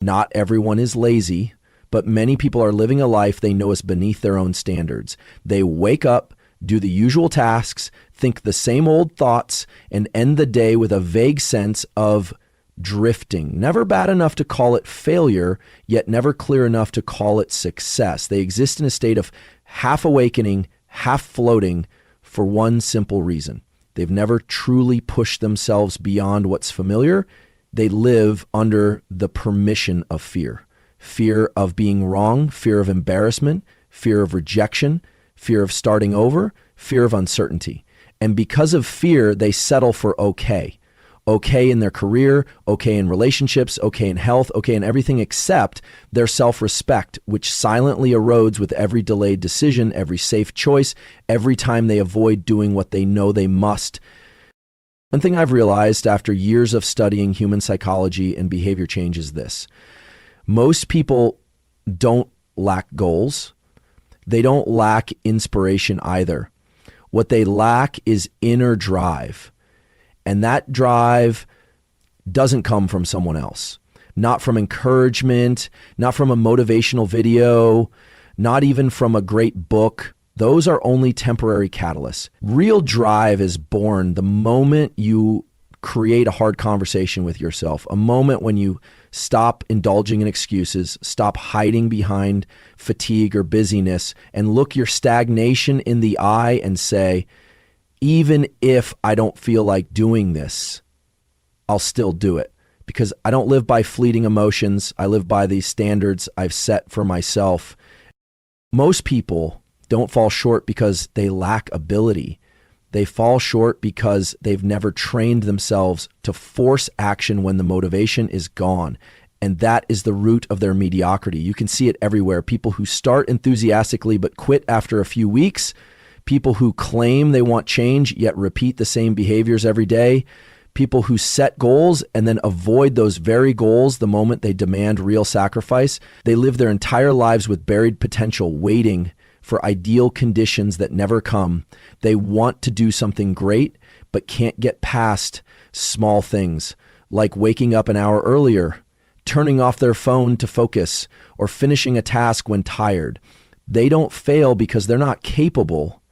Not everyone is lazy, but many people are living a life they know is beneath their own standards. They wake up, do the usual tasks, think the same old thoughts, and end the day with a vague sense of drifting. Never bad enough to call it failure, yet never clear enough to call it success. They exist in a state of half awakening, half floating for one simple reason. They've never truly pushed themselves beyond what's familiar. They live under the permission of fear. Fear of being wrong, fear of embarrassment, fear of rejection, fear of starting over, fear of uncertainty. And because of fear, they settle for okay. Okay in their career, okay in relationships, okay in health, okay in everything except their self-respect, which silently erodes with every delayed decision, every safe choice, every time they avoid doing what they know they must. One thing I've realized after years of studying human psychology and behavior change is this. Most people don't lack goals. They don't lack inspiration either. What they lack is inner drive. And that drive doesn't come from someone else, not from encouragement, not from a motivational video, not even from a great book. Those are only temporary catalysts. Real drive is born the moment you create a hard conversation with yourself, a moment when you stop indulging in excuses, stop hiding behind fatigue or busyness, and look your stagnation in the eye and say, even if I don't feel like doing this, I'll still do it, because I don't live by fleeting emotions. I live by these standards I've set for myself. Most people don't fall short because they lack ability. They fall short because they've never trained themselves to force action when the motivation is gone. And that is the root of their mediocrity. You can see it everywhere. People who start enthusiastically but quit after a few weeks. People who claim they want change yet repeat the same behaviors every day. People who set goals and then avoid those very goals the moment they demand real sacrifice. They live their entire lives with buried potential, waiting for ideal conditions that never come. They want to do something great, but can't get past small things like waking up an hour earlier, turning off their phone to focus, or finishing a task when tired. They don't fail because they're not capable.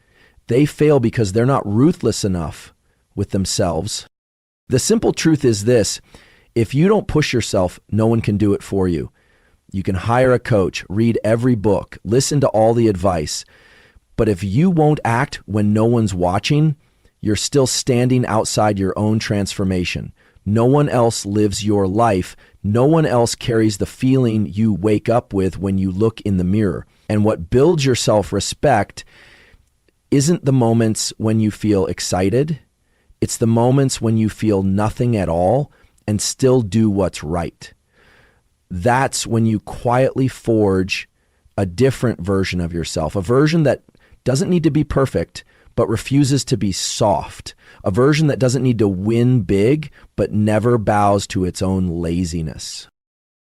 They fail because they're not ruthless enough with themselves. The simple truth is this: if you don't push yourself, no one can do it for you. You can hire a coach, read every book, listen to all the advice. But if you won't act when no one's watching, you're still standing outside your own transformation. No one else lives your life. No one else carries the feeling you wake up with when you look in the mirror. And what builds your self-respect isn't the moments when you feel excited. It's the moments when you feel nothing at all and still do what's right. That's when you quietly forge a different version of yourself, a version that doesn't need to be perfect, but refuses to be soft, a version that doesn't need to win big, but never bows to its own laziness.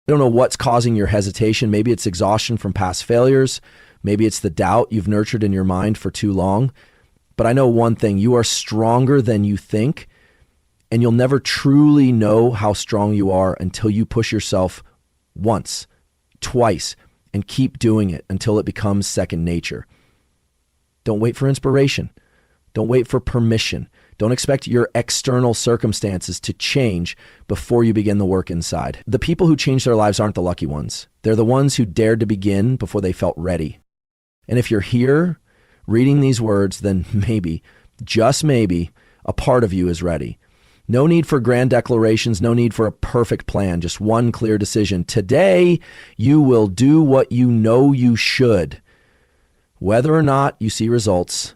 I don't know what's causing your hesitation. Maybe it's exhaustion from past failures. Maybe it's the doubt you've nurtured in your mind for too long. But I know one thing: you are stronger than you think, and you'll never truly know how strong you are until you push yourself once, twice, and keep doing it until it becomes second nature. Don't wait for inspiration. Don't wait for permission. Don't expect your external circumstances to change before you begin the work inside. The people who change their lives aren't the lucky ones. They're the ones who dared to begin before they felt ready. And if you're here reading these words, then maybe, just maybe, a part of you is ready. No need for grand declarations, no need for a perfect plan, just one clear decision. Today, you will do what you know you should. Whether or not you see results,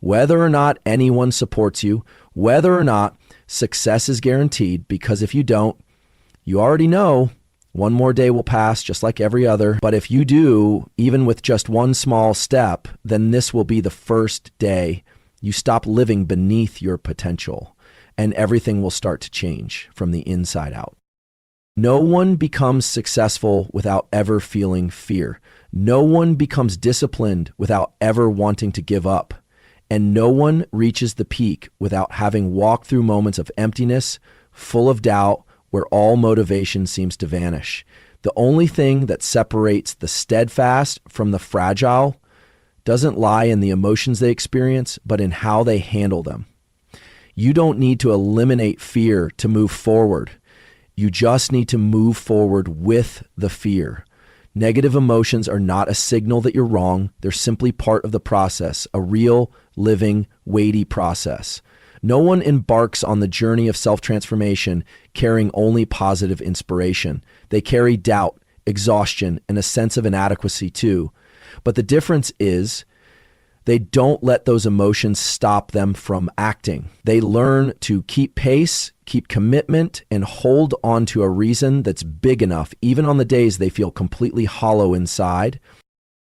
whether or not anyone supports you, whether or not success is guaranteed, because if you don't, you already know one more day will pass just like every other. But if you do, even with just one small step, then this will be the first day you stop living beneath your potential. And everything will start to change from the inside out. No one becomes successful without ever feeling fear. No one becomes disciplined without ever wanting to give up. And no one reaches the peak without having walked through moments of emptiness, full of doubt, where all motivation seems to vanish. The only thing that separates the steadfast from the fragile doesn't lie in the emotions they experience, but in how they handle them. You don't need to eliminate fear to move forward. You just need to move forward with the fear. Negative emotions are not a signal that you're wrong. They're simply part of the process, a real, living, weighty process. No one embarks on the journey of self-transformation carrying only positive inspiration. They carry doubt, exhaustion, and a sense of inadequacy too. But the difference is they don't let those emotions stop them from acting. They learn to keep pace, keep commitment, and hold on to a reason that's big enough, even on the days they feel completely hollow inside.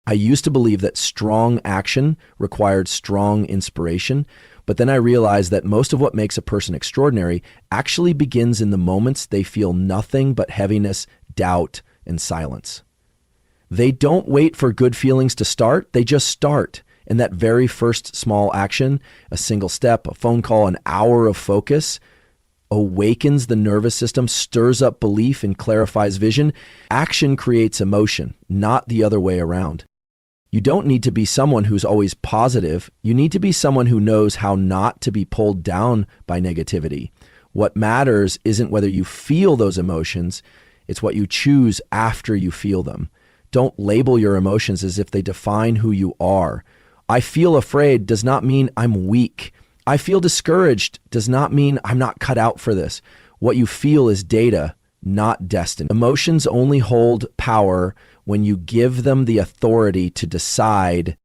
I used to believe that strong action required strong inspiration, but then I realized that most of what makes a person extraordinary actually begins in the moments they feel nothing but heaviness, doubt, and silence. They don't wait for good feelings to start, they just start. And that very first small action, a single step, a phone call, an hour of focus, awakens the nervous system, stirs up belief, and clarifies vision. Action creates emotion, not the other way around. You don't need to be someone who's always positive. You need to be someone who knows how not to be pulled down by negativity. What matters isn't whether you feel those emotions, it's what you choose after you feel them. Don't label your emotions as if they define who you are. I feel afraid does not mean I'm weak. I feel discouraged does not mean I'm not cut out for this. What you feel is data, not destiny. Emotions only hold power when you give them the authority to decide.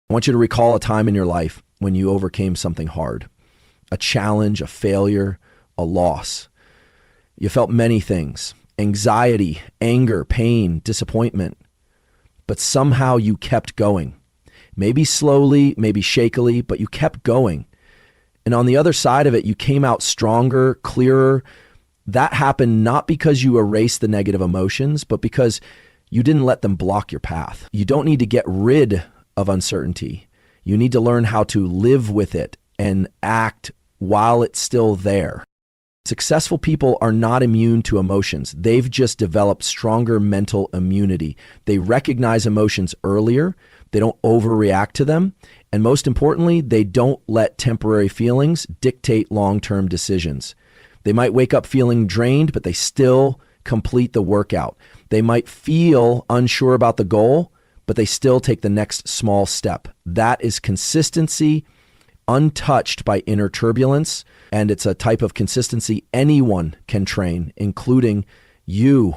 I want you to recall a time in your life when you overcame something hard, a challenge, a failure, a loss. You felt many things, anxiety, anger, pain, disappointment, but somehow you kept going. Maybe slowly, maybe shakily, but you kept going. And on the other side of it, you came out stronger, clearer. That happened not because you erased the negative emotions, but because you didn't let them block your path. You don't need to get rid of uncertainty. You need to learn how to live with it and act while it's still there. Successful people are not immune to emotions. They've just developed stronger mental immunity. They recognize emotions earlier. They don't overreact to them. And most importantly, they don't let temporary feelings dictate long-term decisions. They might wake up feeling drained, but they still complete the workout. They might feel unsure about the goal, but they still take the next small step. That is consistency, untouched by inner turbulence, and it's a type of consistency anyone can train, including you.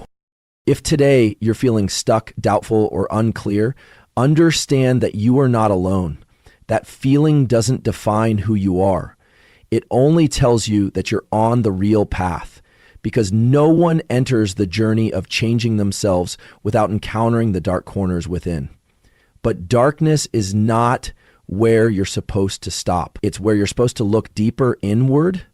If today you're feeling stuck, doubtful, or unclear, understand that you are not alone. That feeling doesn't define who you are. It only tells you that you're on the real path, because no one enters the journey of changing themselves without encountering the dark corners within. But darkness is not where you're supposed to stop. It's where you're supposed to look deeper inward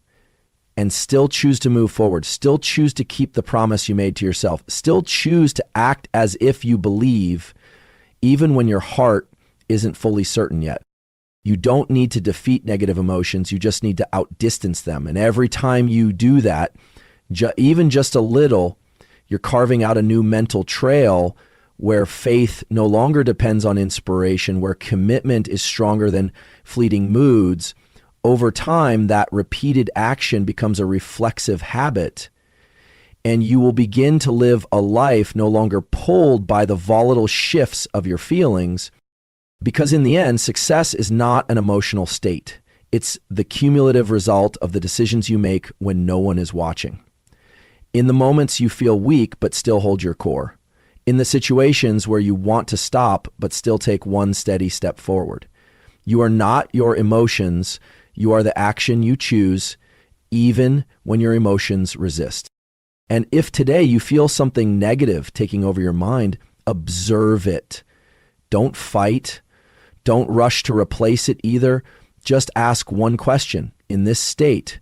and still choose to move forward, still choose to keep the promise you made to yourself, still choose to act as if you believe, even when your heart isn't fully certain yet. You don't need to defeat negative emotions. You just need to outdistance them. And every time you do that, even just a little, you're carving out a new mental trail where faith no longer depends on inspiration, where commitment is stronger than fleeting moods. Over time, that repeated action becomes a reflexive habit, and you will begin to live a life no longer pulled by the volatile shifts of your feelings, because in the end, success is not an emotional state. It's the cumulative result of the decisions you make when no one is watching. In the moments you feel weak but still hold your core. In the situations where you want to stop but still take one steady step forward. You are not your emotions. You are the action you choose, even when your emotions resist. And if today you feel something negative taking over your mind, observe it. Don't fight. Don't rush to replace it either. Just ask one question. In this state,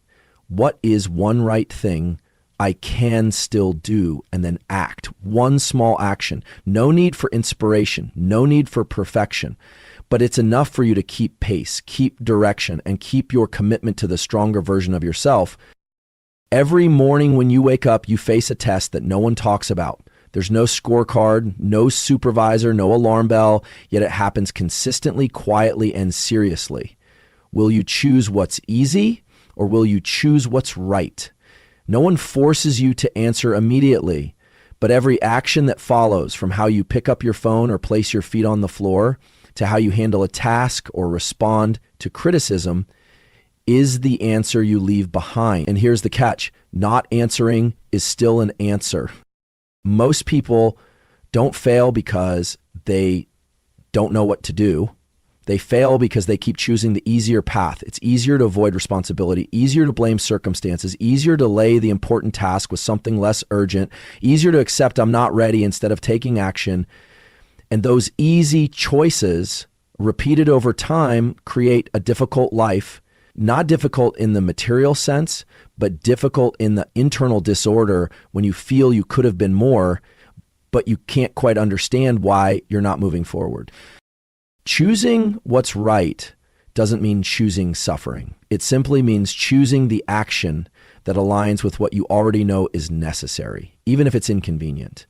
what is one right thing I can still do? And then act. One small action. No need for inspiration. No need for perfection. But it's enough for you to keep pace, keep direction, and keep your commitment to the stronger version of yourself. Every morning when you wake up, you face a test that no one talks about. There's no scorecard, no supervisor, no alarm bell, yet it happens consistently, quietly, and seriously. Will you choose what's easy or will you choose what's right? No one forces you to answer immediately, but every action that follows, from how you pick up your phone or place your feet on the floor to how you handle a task or respond to criticism, is the answer you leave behind. And here's the catch: not answering is still an answer. Most people don't fail because they don't know what to do. They fail because they keep choosing the easier path. It's easier to avoid responsibility, easier to blame circumstances, easier to delay the important task with something less urgent, easier to accept I'm not ready instead of taking action. And those easy choices, repeated over time, create a difficult life. Not difficult in the material sense, but difficult in the internal disorder when you feel you could have been more, but you can't quite understand why you're not moving forward. Choosing what's right doesn't mean choosing suffering. It simply means choosing the action that aligns with what you already know is necessary, even if it's inconvenient.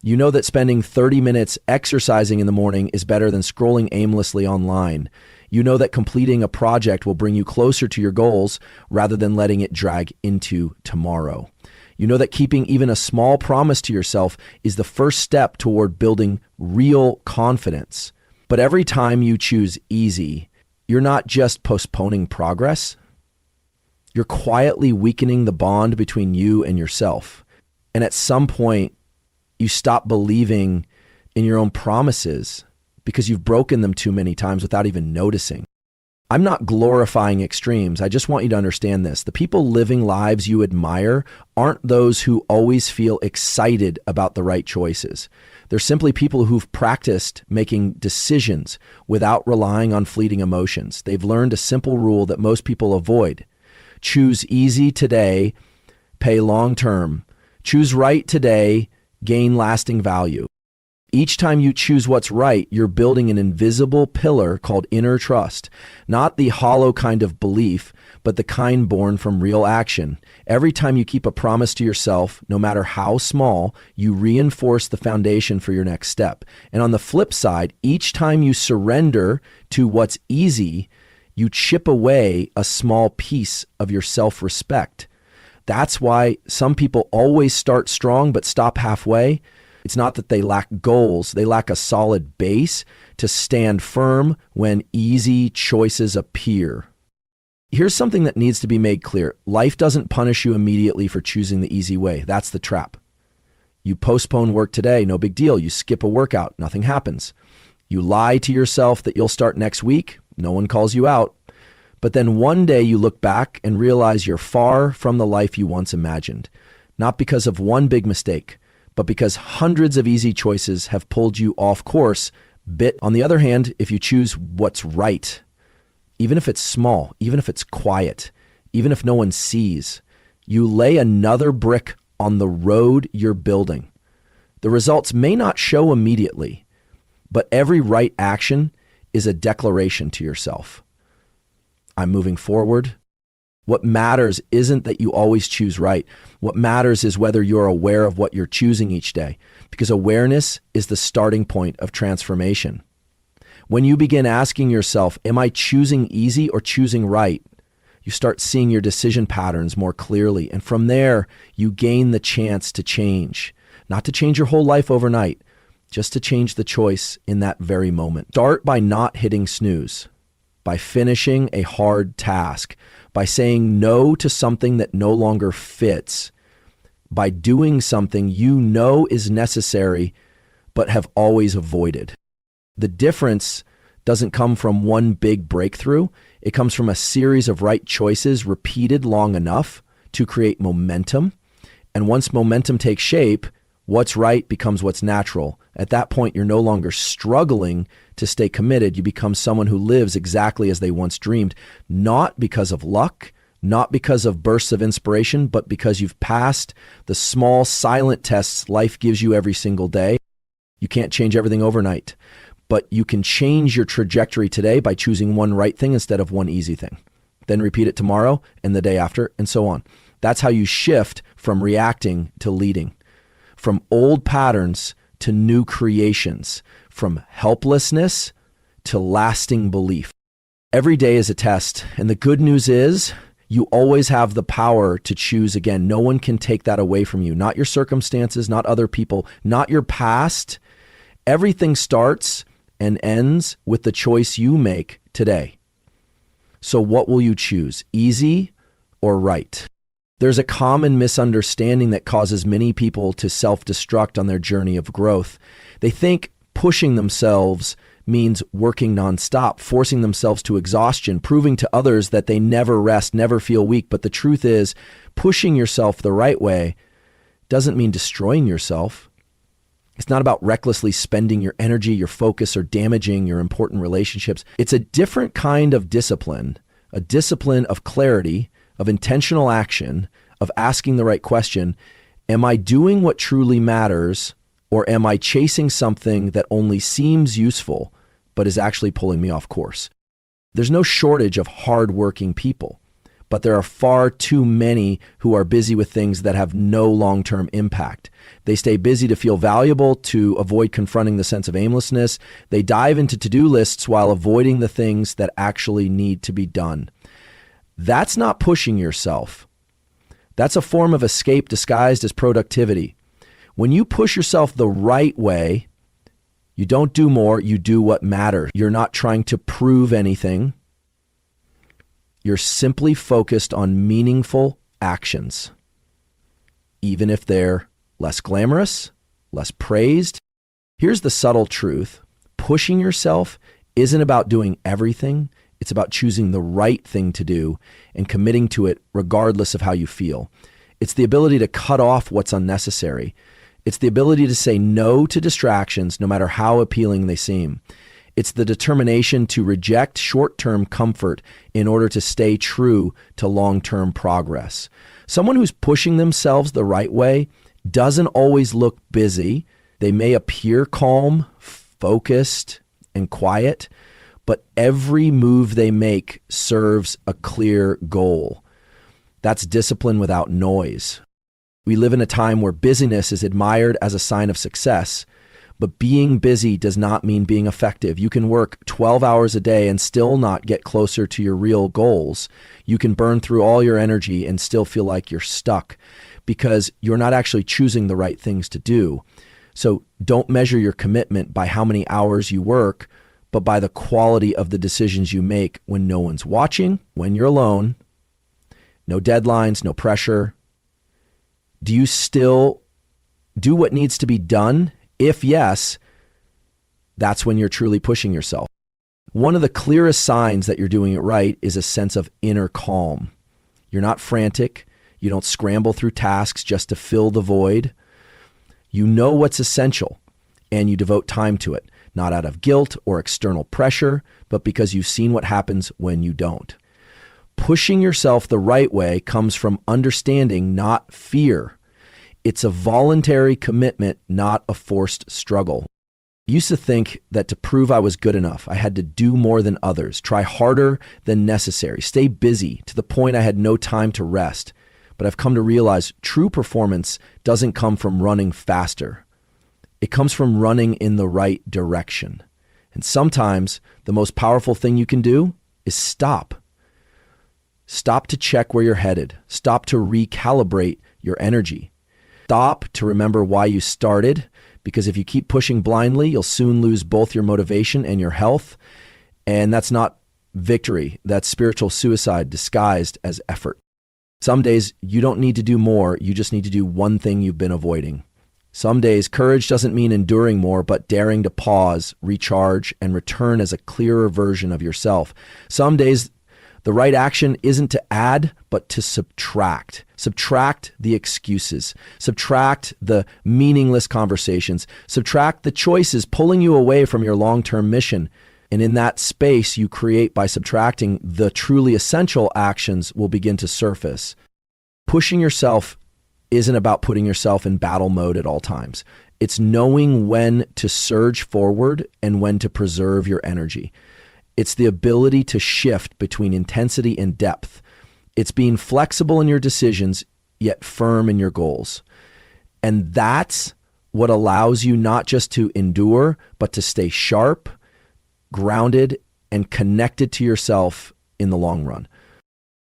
You know that spending 30 minutes exercising in the morning is better than scrolling aimlessly online. You know that completing a project will bring you closer to your goals rather than letting it drag into tomorrow. You know that keeping even a small promise to yourself is the first step toward building real confidence. But every time you choose easy, you're not just postponing progress. You're quietly weakening the bond between you and yourself. And at some point, you stop believing in your own promises because you've broken them too many times without even noticing. I'm not glorifying extremes. I just want you to understand this. The people living lives you admire aren't those who always feel excited about the right choices. They're simply people who've practiced making decisions without relying on fleeting emotions. They've learned a simple rule that most people avoid. Choose easy today, pay long term. Choose right today, gain lasting value. Each time you choose what's right, you're building an invisible pillar called inner trust, not the hollow kind of belief, but the kind born from real action. Every time you keep a promise to yourself, no matter how small, you reinforce the foundation for your next step. And on the flip side, each time you surrender to what's easy, you chip away a small piece of your self-respect. That's why some people always start strong but stop halfway. It's not that they lack goals, they lack a solid base to stand firm when easy choices appear. Here's something that needs to be made clear. Life doesn't punish you immediately for choosing the easy way. That's the trap. You postpone work today, no big deal. You skip a workout, nothing happens. You lie to yourself that you'll start next week, no one calls you out. But then one day you look back and realize you're far from the life you once imagined. Not because of one big mistake, but because hundreds of easy choices have pulled you off course. On the other hand, if you choose what's right, even if it's small, even if it's quiet, even if no one sees, you lay another brick on the road you're building. The results may not show immediately, but every right action is a declaration to yourself. I'm moving forward. What matters isn't that you always choose right. What matters is whether you're aware of what you're choosing each day, because awareness is the starting point of transformation. When you begin asking yourself, am I choosing easy or choosing right? You start seeing your decision patterns more clearly. And from there, you gain the chance to change. Not to change your whole life overnight, just to change the choice in that very moment. Start by not hitting snooze, by finishing a hard task, by saying no to something that no longer fits, by doing something you know is necessary but have always avoided. The difference doesn't come from one big breakthrough. It comes from a series of right choices repeated long enough to create momentum. And once momentum takes shape, what's right becomes what's natural. At that point, you're no longer struggling to stay committed. You become someone who lives exactly as they once dreamed, not because of luck, not because of bursts of inspiration, but because you've passed the small silent tests life gives you every single day. You can't change everything overnight, but you can change your trajectory today by choosing one right thing instead of one easy thing. Then repeat it tomorrow and the day after and so on. That's how you shift from reacting to leading. from old patterns to new creations, from helplessness to lasting belief. Every day is a test, and the good news is you always have the power to choose again. No one can take that away from you. Not your circumstances, not other people, not your past. Everything starts and ends with the choice you make today. So what will you choose, easy or right? There's a common misunderstanding that causes many people to self-destruct on their journey of growth. They think pushing themselves means working nonstop, forcing themselves to exhaustion, proving to others that they never rest, never feel weak. But the truth is, pushing yourself the right way doesn't mean destroying yourself. It's not about recklessly spending your energy, your focus, or damaging your important relationships. It's a different kind of discipline, a discipline of clarity, of intentional action, of asking the right question. Am I doing what truly matters, or am I chasing something that only seems useful, but is actually pulling me off course? There's no shortage of hardworking people, but there are far too many who are busy with things that have no long-term impact. They stay busy to feel valuable, to avoid confronting the sense of aimlessness. They dive into to-do lists while avoiding the things that actually need to be done. That's not pushing yourself. That's a form of escape disguised as productivity. When you push yourself the right way, you don't do more, you do what matters. You're not trying to prove anything. You're simply focused on meaningful actions, even if they're less glamorous, less praised. Here's the subtle truth. Pushing yourself isn't about doing everything. It's about choosing the right thing to do and committing to it regardless of how you feel. It's the ability to cut off what's unnecessary. It's the ability to say no to distractions, no matter how appealing they seem. It's the determination to reject short-term comfort in order to stay true to long-term progress. Someone who's pushing themselves the right way doesn't always look busy. They may appear calm, focused, and quiet, but every move they make serves a clear goal. That's discipline without noise. We live in a time where busyness is admired as a sign of success, but being busy does not mean being effective. You can work 12 hours a day and still not get closer to your real goals. You can burn through all your energy and still feel like you're stuck because you're not actually choosing the right things to do. So don't measure your commitment by how many hours you work, but by the quality of the decisions you make when no one's watching, when you're alone, no deadlines, no pressure. Do you still do what needs to be done? If yes, that's when you're truly pushing yourself. One of the clearest signs that you're doing it right is a sense of inner calm. You're not frantic. You don't scramble through tasks just to fill the void. You know what's essential, and you devote time to it, not out of guilt or external pressure, but because you've seen what happens when you don't. Pushing yourself the right way comes from understanding, not fear. It's a voluntary commitment, not a forced struggle. I used to think that to prove I was good enough, I had to do more than others, try harder than necessary, stay busy to the point I had no time to rest. But I've come to realize true performance doesn't come from running faster. It comes from running in the right direction. And sometimes the most powerful thing you can do is stop. Stop to check where you're headed. Stop to recalibrate your energy. Stop to remember why you started, because if you keep pushing blindly, you'll soon lose both your motivation and your health. And that's not victory. That's spiritual suicide disguised as effort. Some days you don't need to do more. You just need to do one thing you've been avoiding. Some days courage doesn't mean enduring more, but daring to pause, recharge, and return as a clearer version of yourself. Some days the right action isn't to add, but to subtract. Subtract the excuses. Subtract the meaningless conversations. Subtract the choices pulling you away from your long-term mission. And in that space you create by subtracting, the truly essential actions will begin to surface. Pushing yourself isn't about putting yourself in battle mode at all times. It's knowing when to surge forward and when to preserve your energy. It's the ability to shift between intensity and depth. It's being flexible in your decisions, yet firm in your goals. And that's what allows you not just to endure, but to stay sharp, grounded, and connected to yourself in the long run.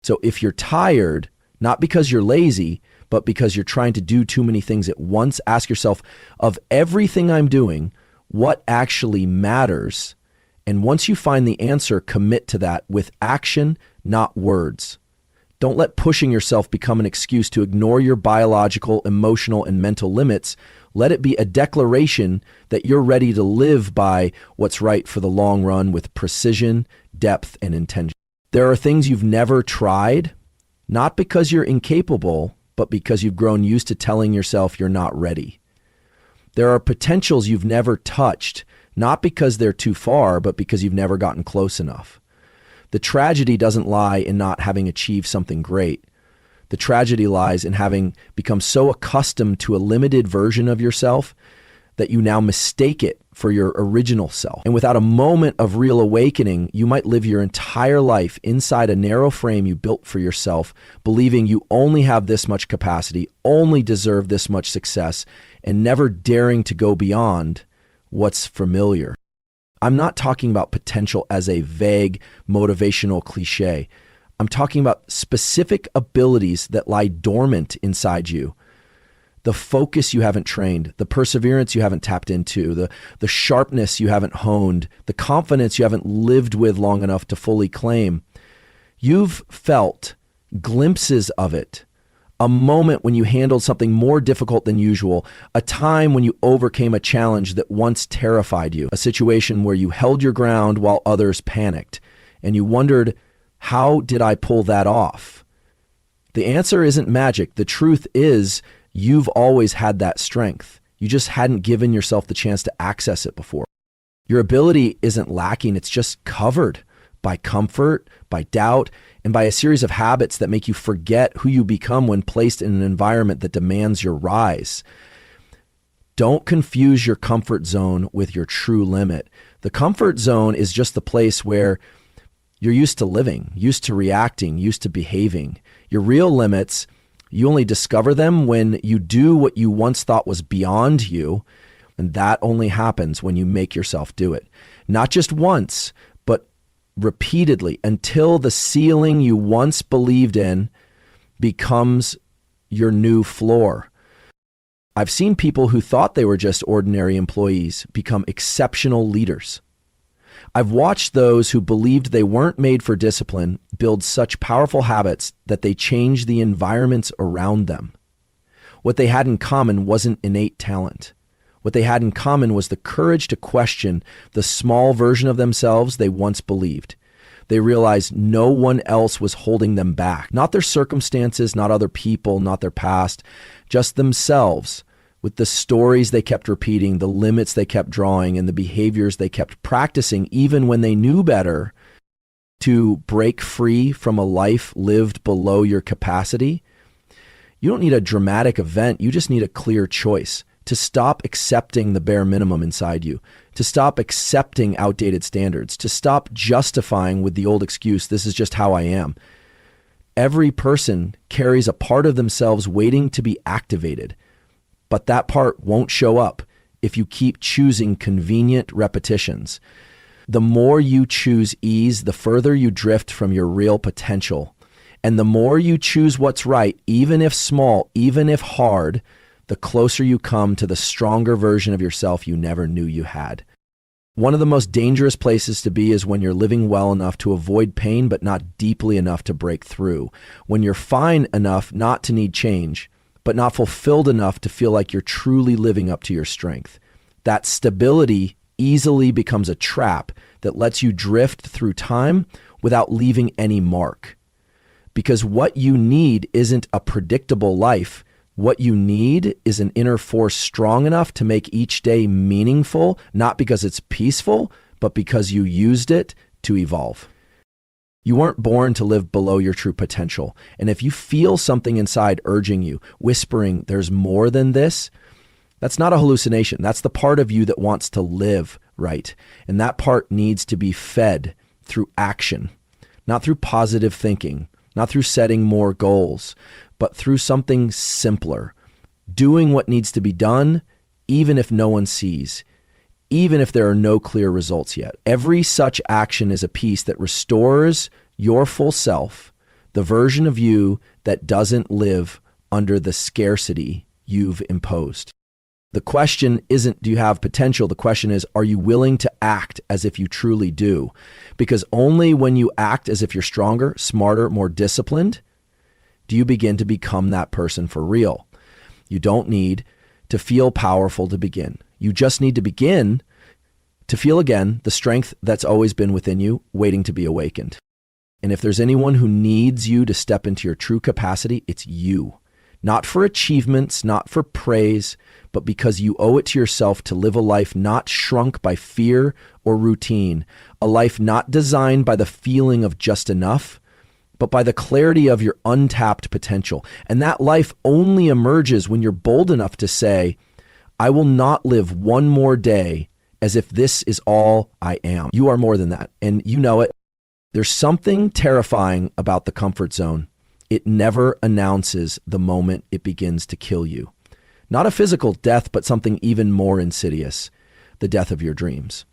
So if you're tired, not because you're lazy, but because you're trying to do too many things at once, ask yourself, of everything I'm doing, what actually matters? And once you find the answer, commit to that with action, not words. Don't let pushing yourself become an excuse to ignore your biological, emotional, and mental limits. Let it be a declaration that you're ready to live by what's right for the long run with precision, depth, and intention. There are things you've never tried, not because you're incapable, but because you've grown used to telling yourself you're not ready. There are potentials you've never touched, not because they're too far, but because you've never gotten close enough. The tragedy doesn't lie in not having achieved something great. The tragedy lies in having become so accustomed to a limited version of yourself that you now mistake it for your original self. And without a moment of real awakening, you might live your entire life inside a narrow frame you built for yourself, believing you only have this much capacity, only deserve this much success, and never daring to go beyond what's familiar. I'm not talking about potential as a vague motivational cliche. I'm talking about specific abilities that lie dormant inside you. The focus you haven't trained, the perseverance you haven't tapped into, the sharpness you haven't honed, the confidence you haven't lived with long enough to fully claim. You've felt glimpses of it. A moment when you handled something more difficult than usual, a time when you overcame a challenge that once terrified you, a situation where you held your ground while others panicked, and you wondered, how did I pull that off? The answer isn't magic. The truth is, you've always had that strength. You just hadn't given yourself the chance to access it before. Your ability isn't lacking, it's just covered by comfort, by doubt, and by a series of habits that make you forget who you become when placed in an environment that demands your rise. Don't confuse your comfort zone with your true limit. The comfort zone is just the place where you're used to living, used to reacting, used to behaving. Your real limits, you only discover them when you do what you once thought was beyond you, and that only happens when you make yourself do it. Not just once, but repeatedly, until the ceiling you once believed in becomes your new floor. I've seen people who thought they were just ordinary employees become exceptional leaders. I've watched those who believed they weren't made for discipline build such powerful habits that they changed the environments around them. What they had in common wasn't innate talent. What they had in common was the courage to question the small version of themselves they once believed. They realized no one else was holding them back. Not their circumstances, not other people, not their past, just themselves, with the stories they kept repeating, the limits they kept drawing, and the behaviors they kept practicing even when they knew better. To break free from a life lived below your capacity, you don't need a dramatic event, you just need a clear choice. To stop accepting the bare minimum inside you, to stop accepting outdated standards, to stop justifying with the old excuse, this is just how I am. Every person carries a part of themselves waiting to be activated, but that part won't show up if you keep choosing convenient repetitions. The more you choose ease, the further you drift from your real potential. And the more you choose what's right, even if small, even if hard, the closer you come to the stronger version of yourself you never knew you had. One of the most dangerous places to be is when you're living well enough to avoid pain, but not deeply enough to break through. When you're fine enough not to need change, but not fulfilled enough to feel like you're truly living up to your strength. That stability easily becomes a trap that lets you drift through time without leaving any mark. Because what you need isn't a predictable life. What you need is an inner force strong enough to make each day meaningful, not because it's peaceful, but because you used it to evolve. You weren't born to live below your true potential. And if you feel something inside urging you, whispering, there's more than this, that's not a hallucination. That's the part of you that wants to live right. And that part needs to be fed through action, not through positive thinking, not through setting more goals, but through something simpler. doing what needs to be done, even if no one sees, even if there are no clear results yet. Every such action is a piece that restores your full self, the version of you that doesn't live under the scarcity you've imposed. The question isn't, do you have potential? The question is, are you willing to act as if you truly do? Because only when you act as if you're stronger, smarter, more disciplined, do you begin to become that person for real. You don't need to feel powerful to begin. You just need to begin to feel again the strength that's always been within you, waiting to be awakened. And if there's anyone who needs you to step into your true capacity, it's you. Not for achievements, not for praise, but because you owe it to yourself to live a life not shrunk by fear or routine, a life not designed by the feeling of just enough, but by the clarity of your untapped potential. And that life only emerges when you're bold enough to say, I will not live one more day as if this is all I am. You are more than that, and you know it. There's something terrifying about the comfort zone. It never announces the moment it begins to kill you. Not a physical death, but something even more insidious, the death of your dreams.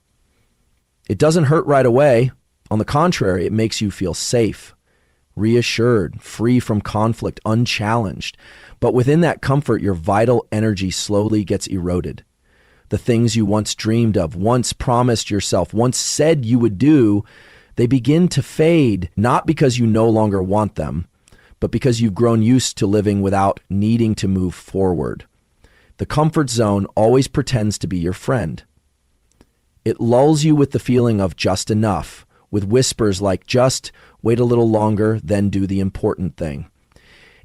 It doesn't hurt right away. On the contrary, it makes you feel safe, reassured, free from conflict, unchallenged. But within that comfort, your vital energy slowly gets eroded. The things you once dreamed of, once promised yourself, once said you would do, they begin to fade, not because you no longer want them, but because you've grown used to living without needing to move forward. The comfort zone always pretends to be your friend. It lulls you with the feeling of just enough, with whispers like just wait a little longer, then do the important thing.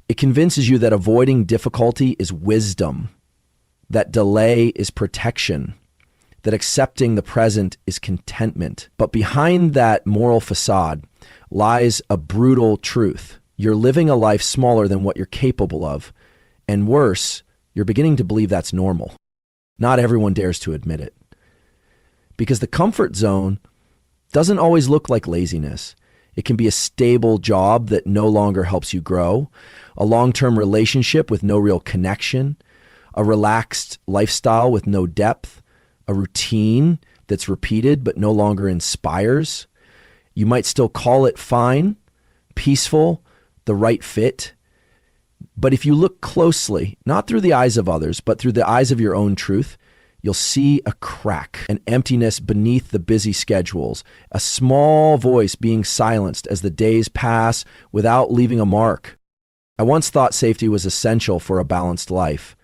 It convinces you that avoiding difficulty is wisdom, that delay is protection, that accepting the present is contentment. But behind that moral facade lies a brutal truth. You're living a life smaller than what you're capable of. And worse, you're beginning to believe that's normal. Not everyone dares to admit it. Because the comfort zone doesn't always look like laziness. It can be a stable job that no longer helps you grow, a long-term relationship with no real connection, a relaxed lifestyle with no depth, a routine that's repeated but no longer inspires. You might still call it fine, peaceful, the right fit. But if you look closely, not through the eyes of others, but through the eyes of your own truth, you'll see a crack, an emptiness beneath the busy schedules, a small voice being silenced as the days pass without leaving a mark. I once thought safety was essential for a balanced life,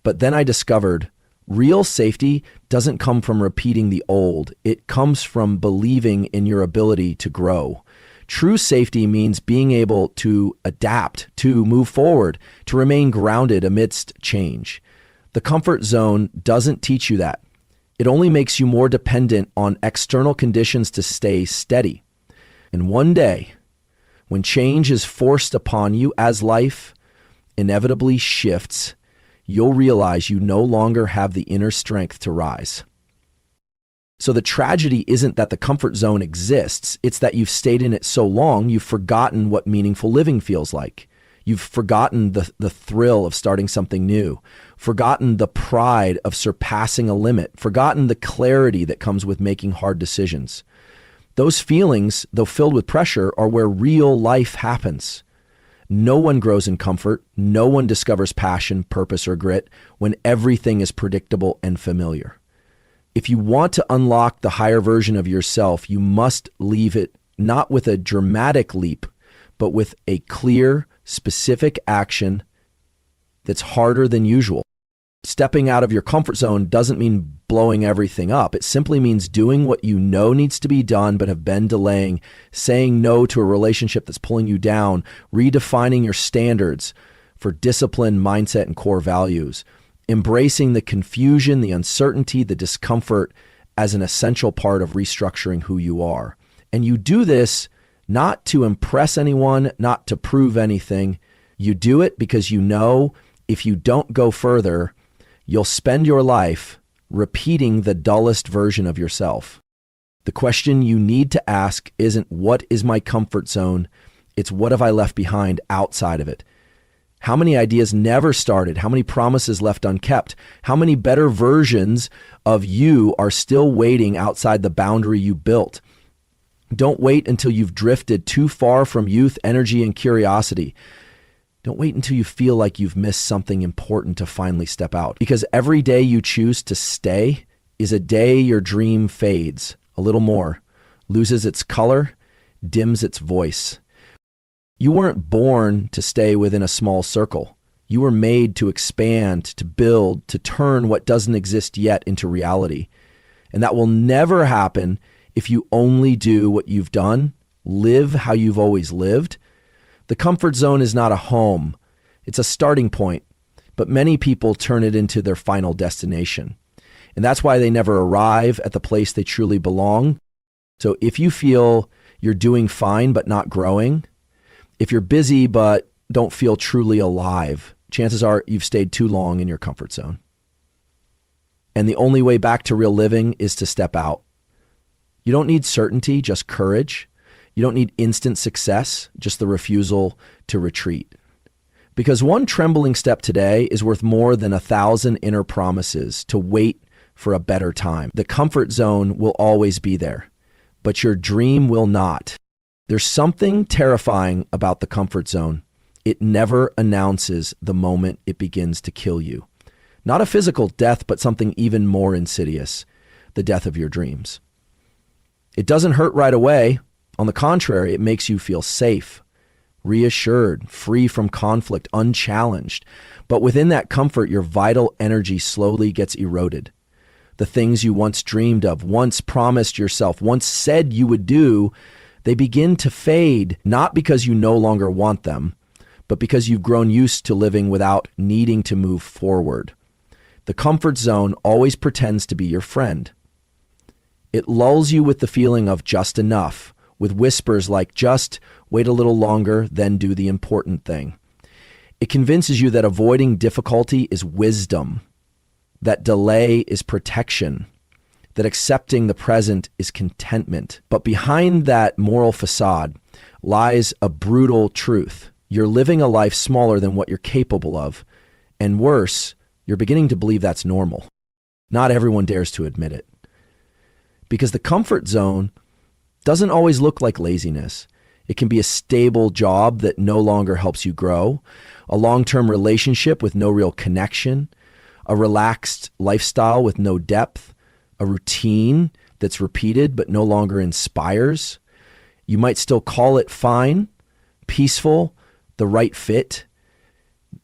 but then I discovered real safety doesn't come from repeating the old. It comes from believing in your ability to grow. True safety means being able to adapt, to move forward, to remain grounded amidst change. The comfort zone doesn't teach you that. It only makes you more dependent on external conditions to stay steady. And one day, when change is forced upon you as life inevitably shifts, you'll realize you no longer have the inner strength to rise. So the tragedy isn't that the comfort zone exists. It's that you've stayed in it so long, you've forgotten what meaningful living feels like. You've forgotten the thrill of starting something new, forgotten the pride of surpassing a limit, forgotten the clarity that comes with making hard decisions. Those feelings, though filled with pressure, are where real life happens. No one grows in comfort. No one discovers passion, purpose, or grit when everything is predictable and familiar. If you want to unlock the higher version of yourself, you must leave it not with a dramatic leap, but with a clear, specific action that's harder than usual. Stepping out of your comfort zone doesn't mean blowing everything up. It simply means doing what you know needs to be done but have been delaying, saying no to a relationship that's pulling you down, redefining your standards for discipline, mindset, and core values, embracing the confusion, the uncertainty, the discomfort as an essential part of restructuring who you are. And you do this not to impress anyone, not to prove anything. You do it because you know if you don't go further, you'll spend your life repeating the dullest version of yourself. The question you need to ask isn't what is my comfort zone? It's what have I left behind outside of it? How many ideas never started? How many promises left unkept? How many better versions of you are still waiting outside the boundary you built? Don't wait until you've drifted too far from youth, energy, and curiosity. Don't wait until you feel like you've missed something important to finally step out. Because every day you choose to stay is a day your dream fades a little more, loses its color, dims its voice. You weren't born to stay within a small circle. You were made to expand, to build, to turn what doesn't exist yet into reality. And that will never happen if you only do what you've done, live how you've always lived. The comfort zone is not a home. It's a starting point, but many people turn it into their final destination. And that's why they never arrive at the place they truly belong. So if you feel you're doing fine but not growing, if you're busy but don't feel truly alive, chances are you've stayed too long in your comfort zone. And the only way back to real living is to step out. You don't need certainty, just courage. You don't need instant success, just the refusal to retreat. Because one trembling step today is worth more than 1,000 inner promises to wait for a better time. The comfort zone will always be there, but your dream will not. There's something terrifying about the comfort zone. It never announces the moment it begins to kill you. Not a physical death, but something even more insidious, the death of your dreams. It doesn't hurt right away. On the contrary, it makes you feel safe, reassured, free from conflict, unchallenged. But within that comfort, your vital energy slowly gets eroded. The things you once dreamed of, once promised yourself, once said you would do, they begin to fade, not because you no longer want them, but because you've grown used to living without needing to move forward. The comfort zone always pretends to be your friend. It lulls you with the feeling of just enough, with whispers like just wait a little longer, then do the important thing. It convinces you that avoiding difficulty is wisdom, that delay is protection, that accepting the present is contentment. But behind that moral facade lies a brutal truth. You're living a life smaller than what you're capable of. And worse, you're beginning to believe that's normal. Not everyone dares to admit it. Because the comfort zone doesn't always look like laziness. It can be a stable job that no longer helps you grow, a long-term relationship with no real connection, a relaxed lifestyle with no depth, a routine that's repeated but no longer inspires. You might still call it fine, peaceful, the right fit.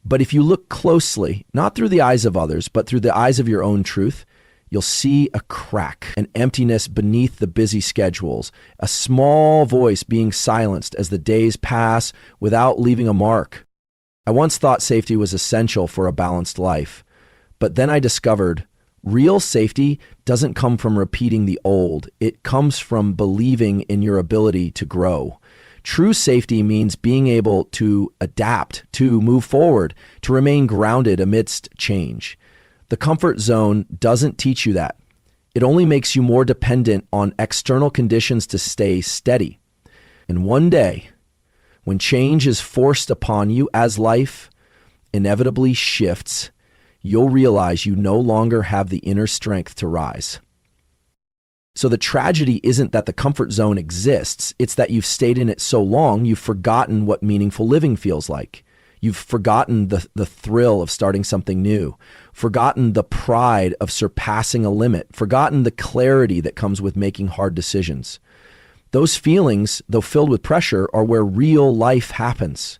But if you look closely, not through the eyes of others, but through the eyes of your own truth, you'll see a crack, an emptiness beneath the busy schedules, a small voice being silenced as the days pass without leaving a mark. I once thought safety was essential for a balanced life, but then I discovered real safety doesn't come from repeating the old. It comes from believing in your ability to grow. True safety means being able to adapt, to move forward, to remain grounded amidst change. The comfort zone doesn't teach you that. It only makes you more dependent on external conditions to stay steady. And one day, when change is forced upon you as life inevitably shifts, you'll realize you no longer have the inner strength to rise. So the tragedy isn't that the comfort zone exists. It's that you've stayed in it so long, you've forgotten what meaningful living feels like. You've forgotten the thrill of starting something new, forgotten the pride of surpassing a limit, forgotten the clarity that comes with making hard decisions. Those feelings, though filled with pressure, are where real life happens.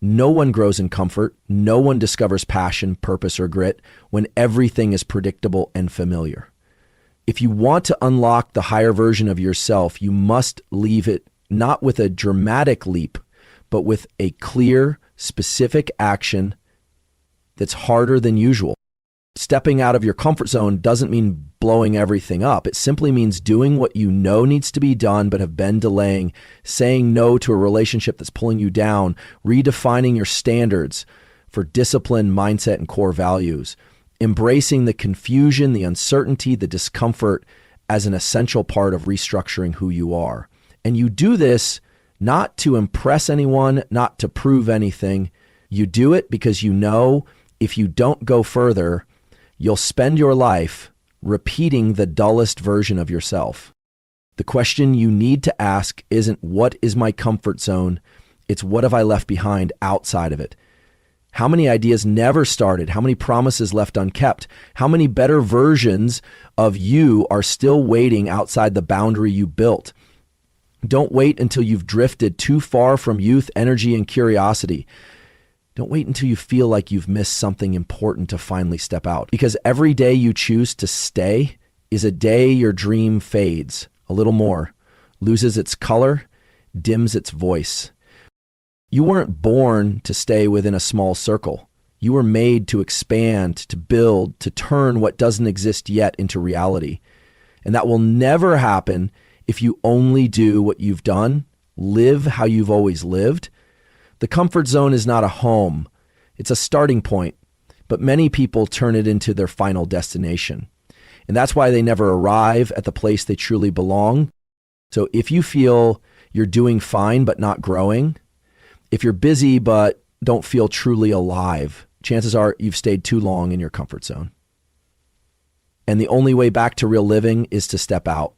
No one grows in comfort. No one discovers passion, purpose, or grit when everything is predictable and familiar. If you want to unlock the higher version of yourself, you must leave it not with a dramatic leap, but with a clear, specific action that's harder than usual. Stepping out of your comfort zone doesn't mean blowing everything up. It simply means doing what you know needs to be done but have been delaying, saying no to a relationship that's pulling you down, redefining your standards for discipline, mindset, and core values, embracing the confusion, the uncertainty, the discomfort as an essential part of restructuring who you are. And you do this not to impress anyone, not to prove anything, You do it because you know if you don't go further, you'll spend your life repeating the dullest version of yourself. The question you need to ask isn't what is my comfort zone? It's what have I left behind outside of it? How many ideas never started? How many promises left unkept? How many better versions of you are still waiting outside the boundary you built? Don't wait until you've drifted too far from youth, energy, and curiosity. Don't wait until you feel like you've missed something important to finally step out. Because every day you choose to stay is a day your dream fades a little more, loses its color, dims its voice. You weren't born to stay within a small circle. You were made to expand, to build, to turn what doesn't exist yet into reality. And that will never happen if you only do what you've done, live how you've always lived. The comfort zone is not a home. It's a starting point, but many people turn it into their final destination. And that's why they never arrive at the place they truly belong. So if you feel you're doing fine but not growing, if you're busy but don't feel truly alive, chances are you've stayed too long in your comfort zone. And the only way back to real living is to step out.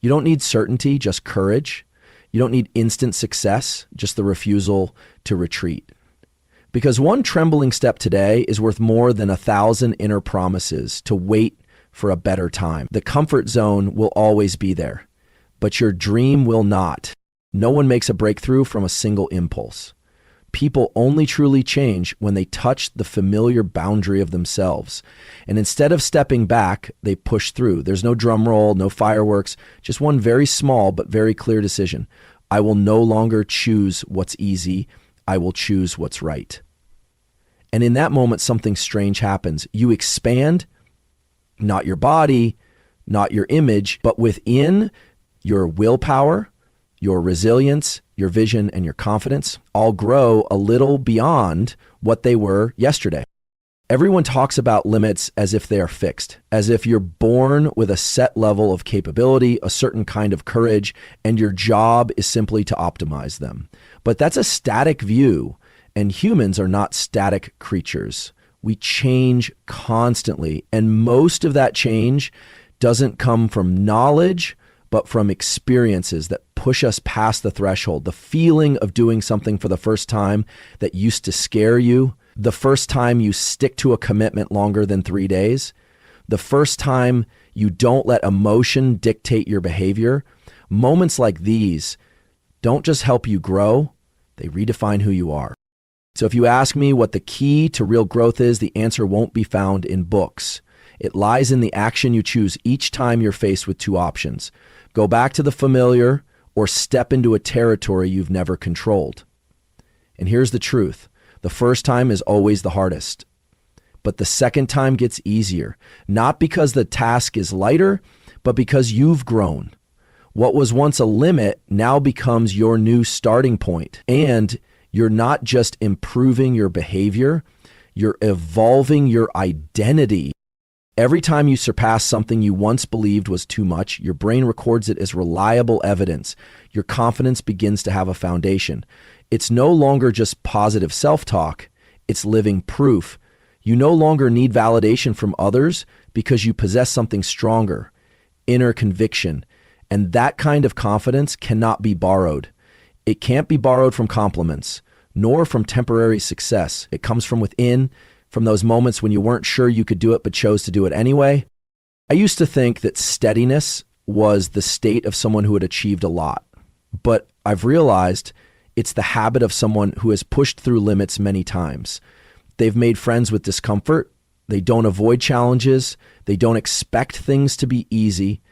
You don't need certainty, just courage. You don't need instant success, just the refusal to retreat. Because one trembling step today is worth more than 1,000 inner promises to wait for a better time. The comfort zone will always be there, but your dream will not. No one makes a breakthrough from a single impulse. People only truly change when they touch the familiar boundary of themselves. And instead of stepping back, they push through. There's no drum roll, no fireworks, just one very small but very clear decision. I will no longer choose what's easy. I will choose what's right. And in that moment, something strange happens. You expand, not your body, not your image, but within your willpower, your resilience, your vision, and your confidence all grow a little beyond what they were yesterday. Everyone talks about limits as if they are fixed, as if you're born with a set level of capability, a certain kind of courage, and your job is simply to optimize them. But that's a static view, and humans are not static creatures. We change constantly, and most of that change doesn't come from knowledge, but from experiences that push us past the threshold. The feeling of doing something for the first time that used to scare you, the first time you stick to a commitment longer than 3 days, the first time you don't let emotion dictate your behavior. Moments like these don't just help you grow, they redefine who you are. So if you ask me what the key to real growth is, the answer won't be found in books. It lies in the action you choose each time you're faced with two options. Go back to the familiar or step into a territory you've never controlled. And here's the truth. The first time is always the hardest, but the second time gets easier, not because the task is lighter, but because you've grown. What was once a limit now becomes your new starting point. And you're not just improving your behavior, you're evolving your identity. Every time you surpass something you once believed was too much, your brain records it as reliable evidence. Your confidence begins to have a foundation. It's no longer just positive self-talk, it's living proof. You no longer need validation from others because you possess something stronger, inner conviction. And that kind of confidence cannot be borrowed. It can't be borrowed from compliments, nor from temporary success. It comes from within, from those moments when you weren't sure you could do it but chose to do it anyway. I used to think that steadiness was the state of someone who had achieved a lot, but I've realized it's the habit of someone who has pushed through limits many times. They've made friends with discomfort, they don't avoid challenges, they don't expect things to be easy,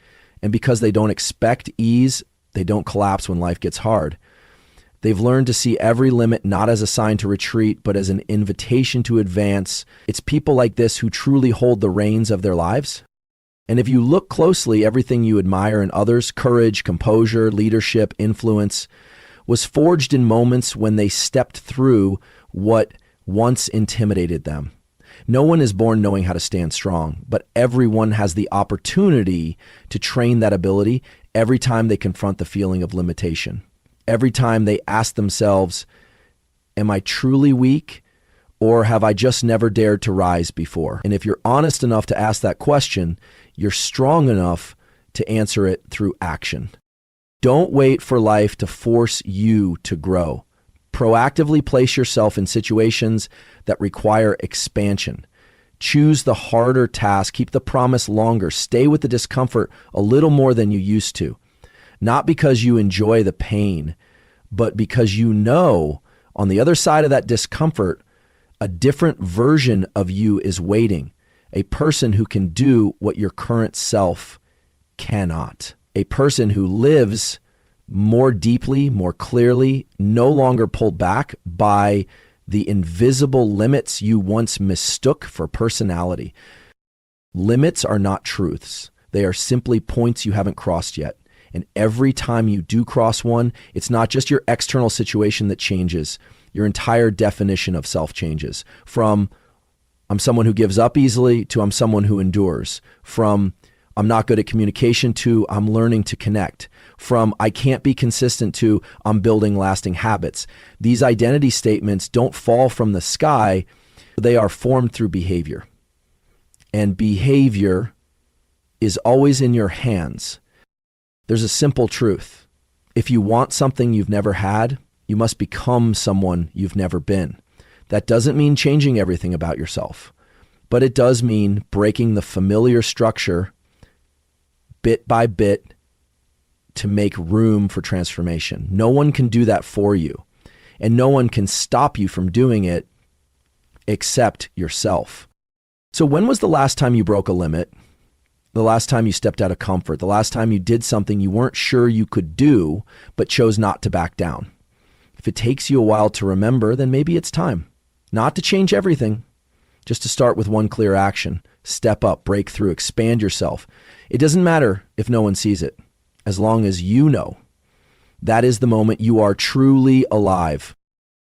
and because they don't expect ease, they don't collapse when life gets hard. They've learned to see every limit not as a sign to retreat, but as an invitation to advance. It's people like this who truly hold the reins of their lives. And if you look closely, everything you admire in others, courage, composure, leadership, influence, was forged in moments when they stepped through what once intimidated them. No one is born knowing how to stand strong, but everyone has the opportunity to train that ability every time they confront the feeling of limitation. Every time they ask themselves, Am I truly weak? Or have I just never dared to rise before? And if you're honest enough to ask that question, you're strong enough to answer it through action. Don't wait for life to force you to grow. Proactively place yourself in situations that require expansion. Choose the harder task, keep the promise longer, stay with the discomfort a little more than you used to. Not because you enjoy the pain, but because you know on the other side of that discomfort, a different version of you is waiting. A person who can do what your current self cannot. A person who lives more deeply, more clearly, no longer pulled back by the invisible limits you once mistook for personality. Limits are not truths. They are simply points you haven't crossed yet. And every time you do cross one, it's not just your external situation that changes. Your entire definition of self changes. From I'm someone who gives up easily to I'm someone who endures. From I'm not good at communication to I'm learning to connect. From I can't be consistent to I'm building lasting habits. These identity statements don't fall from the sky. They are formed through behavior. And behavior is always in your hands. There's a simple truth. If you want something you've never had, you must become someone you've never been. That doesn't mean changing everything about yourself, but it does mean breaking the familiar structure bit by bit to make room for transformation. No one can do that for you, and no one can stop you from doing it except yourself. So when was the last time you broke a limit? The last time you stepped out of comfort? The last time you did something you weren't sure you could do, but chose not to back down? If it takes you a while to remember, then maybe it's time. Not to change everything, just to start with one clear action. Step up, break through, expand yourself. It doesn't matter if no one sees it, as long as you know. That is the moment you are truly alive.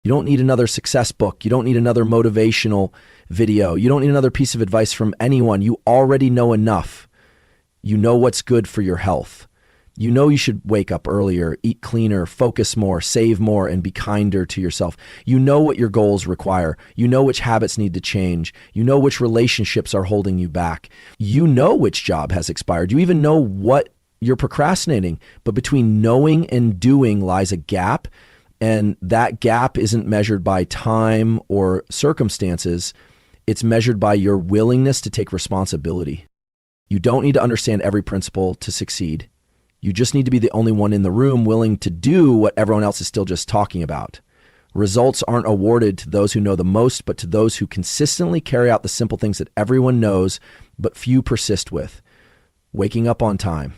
You don't need another success book. You don't need another motivational video. You don't need another piece of advice from anyone. You already know enough. You know what's good for your health. You know you should wake up earlier, eat cleaner, focus more, save more, and be kinder to yourself. You know what your goals require. You know which habits need to change. You know which relationships are holding you back. You know which job has expired. You even know what you're procrastinating. But between knowing and doing lies a gap, and that gap isn't measured by time or circumstances. It's measured by your willingness to take responsibility. You don't need to understand every principle to succeed. You just need to be the only one in the room willing to do what everyone else is still just talking about. Results aren't awarded to those who know the most, but to those who consistently carry out the simple things that everyone knows, but few persist with. Waking up on time,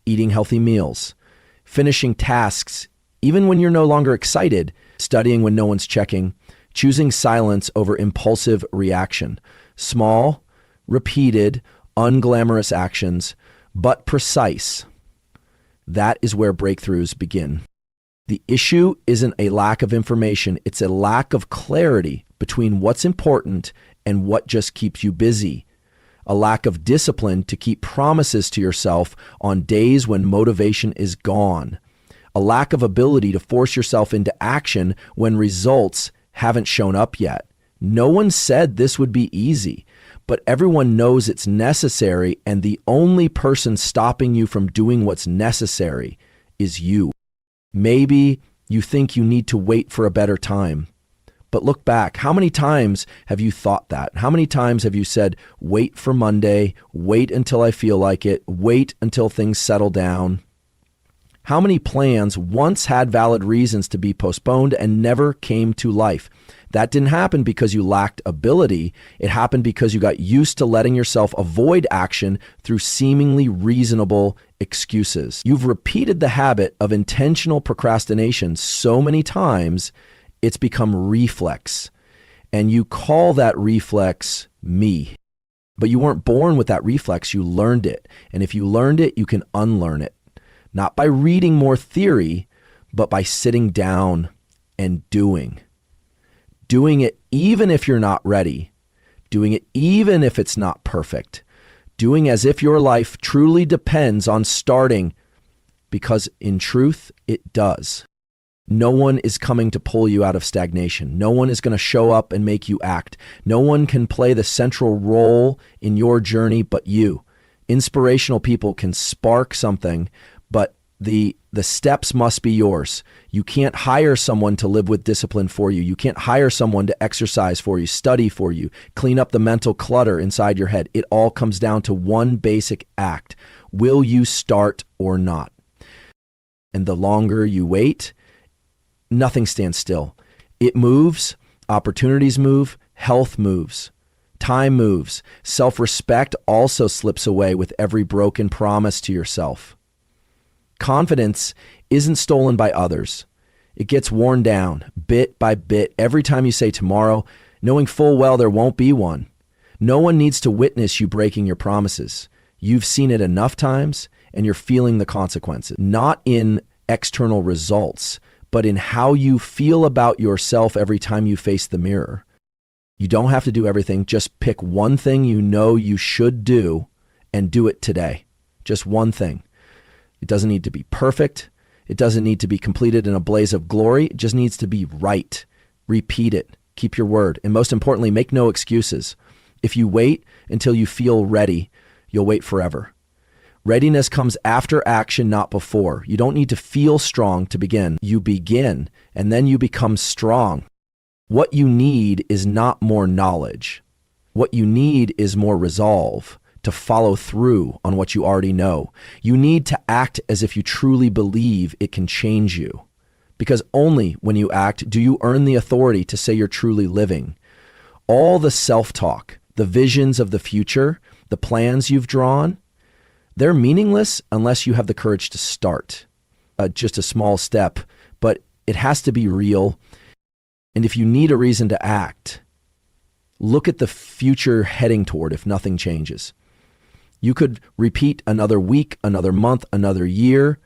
eating healthy meals, finishing tasks even when you're no longer excited, studying when no one's checking, choosing silence over impulsive reaction. Small, repeated, unglamorous actions, but precise. That is where breakthroughs begin. The issue isn't a lack of information, it's a lack of clarity between what's important and what just keeps you busy. A lack of discipline to keep promises to yourself on days when motivation is gone. A lack of ability to force yourself into action when results haven't shown up yet. No one said this would be easy, but everyone knows it's necessary, and the only person stopping you from doing what's necessary is you. Maybe you think you need to wait for a better time, but look back. How many times have you thought that? How many times have you said, wait for Monday, wait until I feel like it, wait until things settle down? How many plans once had valid reasons to be postponed and never came to life? That didn't happen because you lacked ability. It happened because you got used to letting yourself avoid action through seemingly reasonable excuses. You've repeated the habit of intentional procrastination so many times, it's become reflex. And you call that reflex me. But you weren't born with that reflex, you learned it. And if you learned it, you can unlearn it. Not by reading more theory, but by sitting down and doing. Doing it even if you're not ready. Doing it even if it's not perfect. Doing as if your life truly depends on starting, because in truth, it does. No one is coming to pull you out of stagnation. No one is going to show up and make you act. No one can play the central role in your journey but you. Inspirational people can spark something, but the steps must be yours. You can't hire someone to live with discipline for you. You can't hire someone to exercise for you, study for you, clean up the mental clutter inside your head. It all comes down to one basic act. Will you start or not? And the longer you wait, nothing stands still. It moves, opportunities move, health moves, time moves. Self-respect also slips away with every broken promise to yourself. Confidence isn't stolen by others. It gets worn down bit by bit every time you say tomorrow, knowing full well there won't be one. No one needs to witness you breaking your promises. You've seen it enough times and you're feeling the consequences, not in external results, but in how you feel about yourself every time you face the mirror. You don't have to do everything. Just pick one thing you know you should do and do it today. Just one thing. It doesn't need to be perfect. It doesn't need to be completed in a blaze of glory. It just needs to be right. Repeat it. Keep your word. And most importantly, make no excuses. If you wait until you feel ready, you'll wait forever. Readiness comes after action, not before. You don't need to feel strong to begin. You begin, and then you become strong. What you need is not more knowledge. What you need is more resolve to follow through on what you already know. You need to act as if you truly believe it can change you. Because only when you act do you earn the authority to say you're truly living. All the self-talk, the visions of the future, the plans you've drawn, they're meaningless unless you have the courage to start. Just a small step, but it has to be real. And if you need a reason to act, look at the future heading toward if nothing changes. You could repeat another week, another month, another year,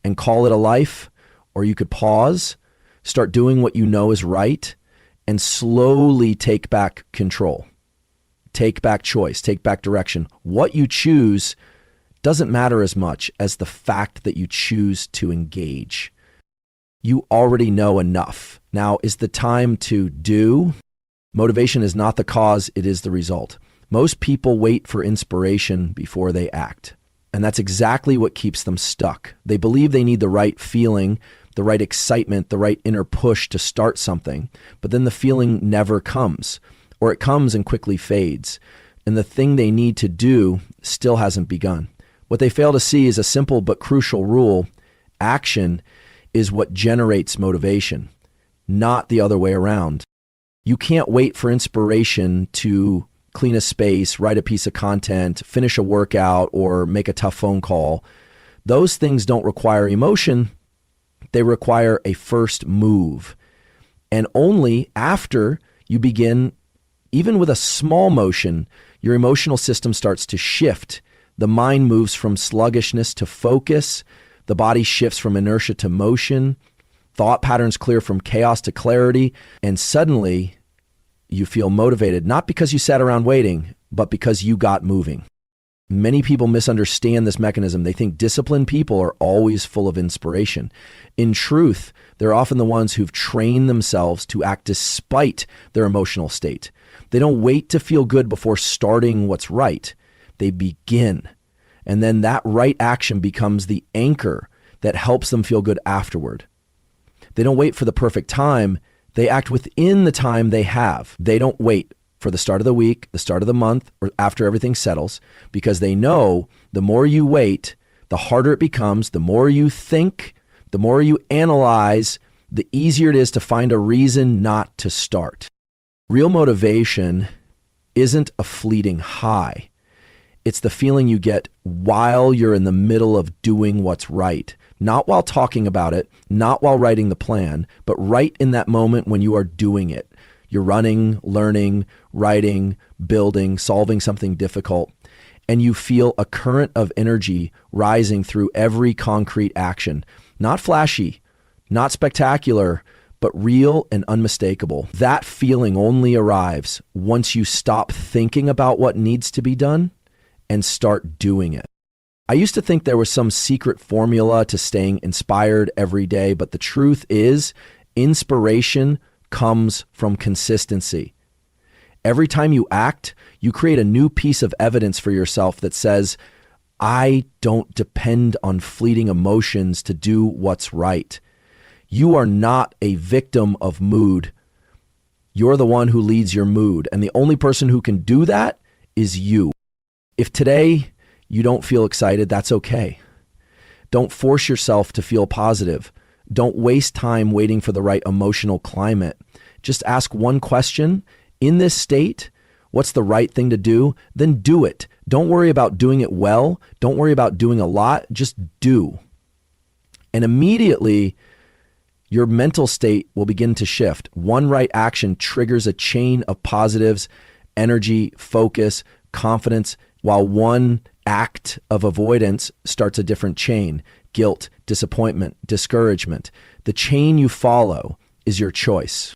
and call it a life, or you could pause, start doing what you know is right, and slowly take back control. Take back choice, take back direction. What you choose doesn't matter as much as the fact that you choose to engage. You already know enough. Now is the time to do. Motivation is not the cause, it is the result. Most people wait for inspiration before they act. And that's exactly what keeps them stuck. They believe they need the right feeling, the right excitement, the right inner push to start something. But then the feeling never comes, or it comes and quickly fades. And the thing they need to do still hasn't begun. What they fail to see is a simple but crucial rule. Action is what generates motivation, not the other way around. You can't wait for inspiration to clean a space, write a piece of content, finish a workout, or make a tough phone call. Those things don't require emotion. They require a first move. And only after you begin, even with a small motion, your emotional system starts to shift. The mind moves from sluggishness to focus. The body shifts from inertia to motion. Thought patterns clear from chaos to clarity. And suddenly you feel motivated, not because you sat around waiting, but because you got moving. Many people misunderstand this mechanism. They think disciplined people are always full of inspiration. In truth, they're often the ones who've trained themselves to act despite their emotional state. They don't wait to feel good before starting what's right. They begin. And then that right action becomes the anchor that helps them feel good afterward. They don't wait for the perfect time. They act within the time they have. They don't wait for the start of the week, the start of the month, or after everything settles, because they know the more you wait, the harder it becomes, the more you think, the more you analyze, the easier it is to find a reason not to start. Real motivation isn't a fleeting high. It's the feeling you get while you're in the middle of doing what's right. Not while talking about it, not while writing the plan, but right in that moment when you are doing it. You're running, learning, writing, building, solving something difficult, and you feel a current of energy rising through every concrete action. Not flashy, not spectacular, but real and unmistakable. That feeling only arrives once you stop thinking about what needs to be done and start doing it. I used to think there was some secret formula to staying inspired every day, but the truth is, inspiration comes from consistency. Every time you act, you create a new piece of evidence for yourself that says, I don't depend on fleeting emotions to do what's right. You are not a victim of mood. You're the one who leads your mood, and the only person who can do that is you. If today you don't feel excited, that's okay. Don't force yourself to feel positive. Don't waste time waiting for the right emotional climate. Just ask one question. In this state, what's the right thing to do? Then do it. Don't worry about doing it well. Don't worry about doing a lot. Just do. And immediately, your mental state will begin to shift. One right action triggers a chain of positives, energy, focus, confidence, while one act of avoidance starts a different chain. Guilt, disappointment, discouragement. The chain you follow is your choice.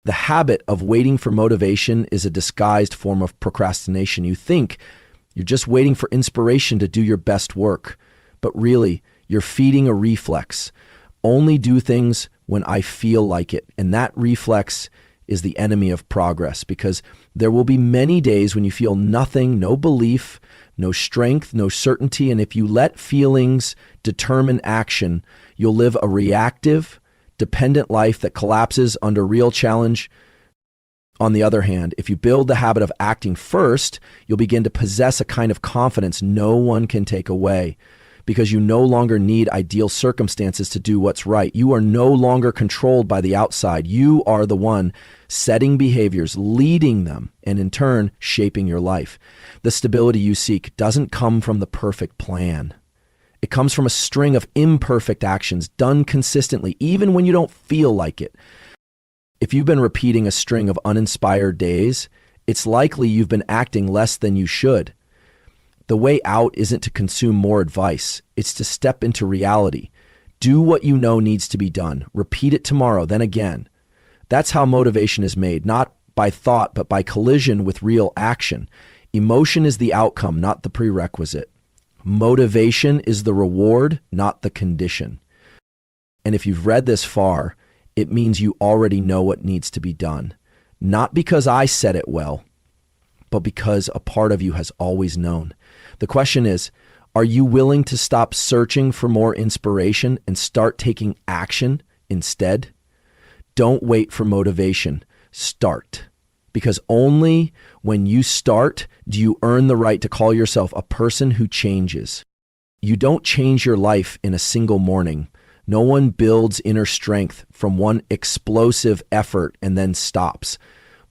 The habit of waiting for motivation is a disguised form of procrastination. You think you're just waiting for inspiration to do your best work, but really, you're feeding a reflex. Only do things when I feel like it. And that reflex is the enemy of progress, because there will be many days when you feel nothing, no belief, no strength, no certainty. And if you let feelings determine action, you'll live a reactive, dependent life that collapses under real challenge. On the other hand, if you build the habit of acting first, you'll begin to possess a kind of confidence no one can take away, because you no longer need ideal circumstances to do what's right. You are no longer controlled by the outside. You are the one setting behaviors, leading them, and in turn, shaping your life. The stability you seek doesn't come from the perfect plan. It comes from a string of imperfect actions done consistently, even when you don't feel like it. If you've been repeating a string of uninspired days, it's likely you've been acting less than you should. The way out isn't to consume more advice. It's to step into reality. Do what you know needs to be done. Repeat it tomorrow, then again. That's how motivation is made, not by thought, but by collision with real action. Emotion is the outcome, not the prerequisite. Motivation is the reward, not the condition. And if you've read this far, it means you already know what needs to be done. Not because I said it well, but because a part of you has always known. The question is, are you willing to stop searching for more inspiration and start taking action instead? Don't wait for motivation. Start. Because only when you start do you earn the right to call yourself a person who changes. You don't change your life in a single morning. No one builds inner strength from one explosive effort and then stops.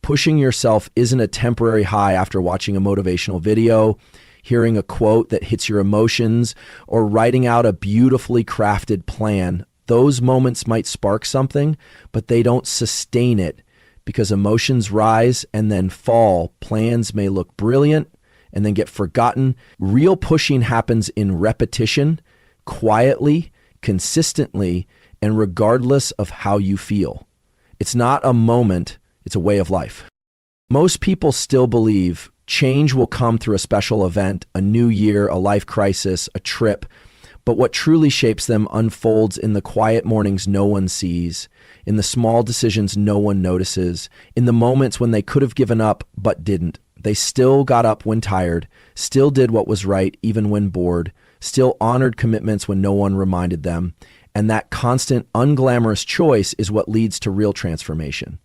Pushing yourself isn't a temporary high after watching a motivational video, hearing a quote that hits your emotions, or writing out a beautifully crafted plan. Those moments might spark something, but they don't sustain it, because emotions rise and then fall. Plans may look brilliant and then get forgotten. Real pushing happens in repetition, quietly, consistently, and regardless of how you feel. It's not a moment, it's a way of life. Most people still believe change will come through a special event, a new year, a life crisis, a trip. But what truly shapes them unfolds in the quiet mornings no one sees, in the small decisions no one notices, in the moments when they could have given up but didn't. They still got up when tired, still did what was right even when bored, still honored commitments when no one reminded them. And that constant, unglamorous choice is what leads to real transformation.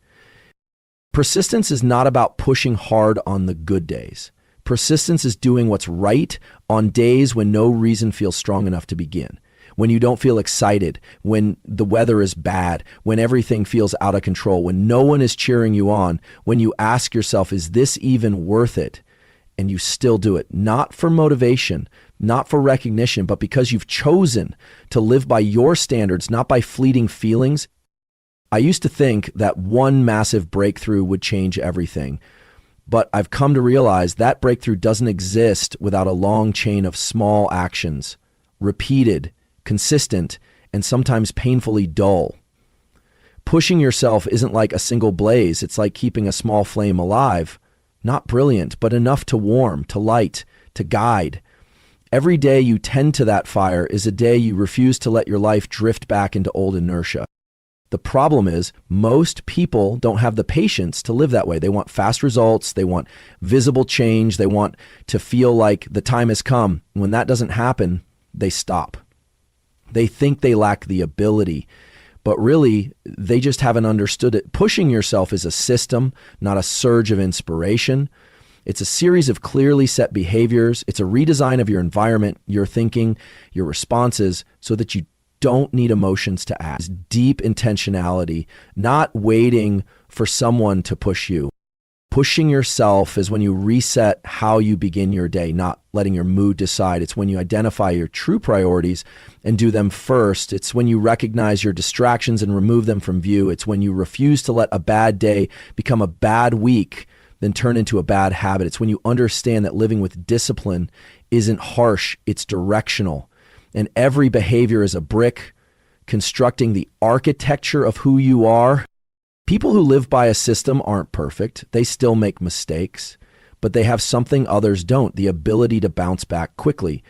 Persistence is not about pushing hard on the good days. Persistence is doing what's right on days when no reason feels strong enough to begin, when you don't feel excited, when the weather is bad, when everything feels out of control, when no one is cheering you on, when you ask yourself, is this even worth it? And you still do it, not for motivation, not for recognition, but because you've chosen to live by your standards, not by fleeting feelings. I used to think that one massive breakthrough would change everything. But I've come to realize that breakthrough doesn't exist without a long chain of small actions, repeated, consistent, and sometimes painfully dull. Pushing yourself isn't like a single blaze. It's like keeping a small flame alive. Not brilliant, but enough to warm, to light, to guide. Every day you tend to that fire is a day you refuse to let your life drift back into old inertia. The problem is most people don't have the patience to live that way. They want fast results. They want visible change. They want to feel like the time has come. When that doesn't happen, they stop. They think they lack the ability, but really they just haven't understood it. Pushing yourself is a system, not a surge of inspiration. It's a series of clearly set behaviors. It's a redesign of your environment, your thinking, your responses, so that you don't need emotions to act. It's deep intentionality, not waiting for someone to push you. Pushing yourself is when you reset how you begin your day, not letting your mood decide. It's when you identify your true priorities and do them first. It's when you recognize your distractions and remove them from view. It's when you refuse to let a bad day become a bad week, then turn into a bad habit. It's when you understand that living with discipline isn't harsh, it's directional. And every behavior is a brick constructing the architecture of who you are. People who live by a system aren't perfect. They still make mistakes, but they have something others don't, the ability to bounce back quickly.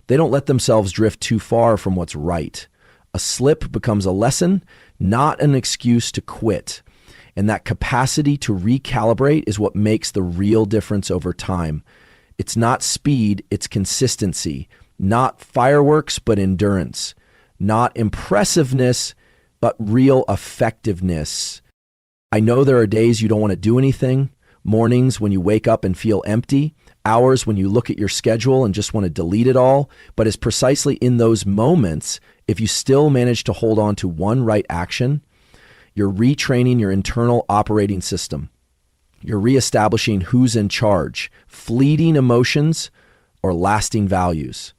They don't let themselves drift too far from what's right. A slip becomes a lesson, not an excuse to quit. And that capacity to recalibrate is what makes the real difference over time. It's not speed, it's consistency. Not fireworks, but endurance. Not impressiveness, but real effectiveness. I know there are days you don't want to do anything, mornings when you wake up and feel empty, hours when you look at your schedule and just want to delete it all. But it's precisely in those moments, if you still manage to hold on to one right action, you're retraining your internal operating system. You're reestablishing who's in charge, fleeting emotions or lasting values.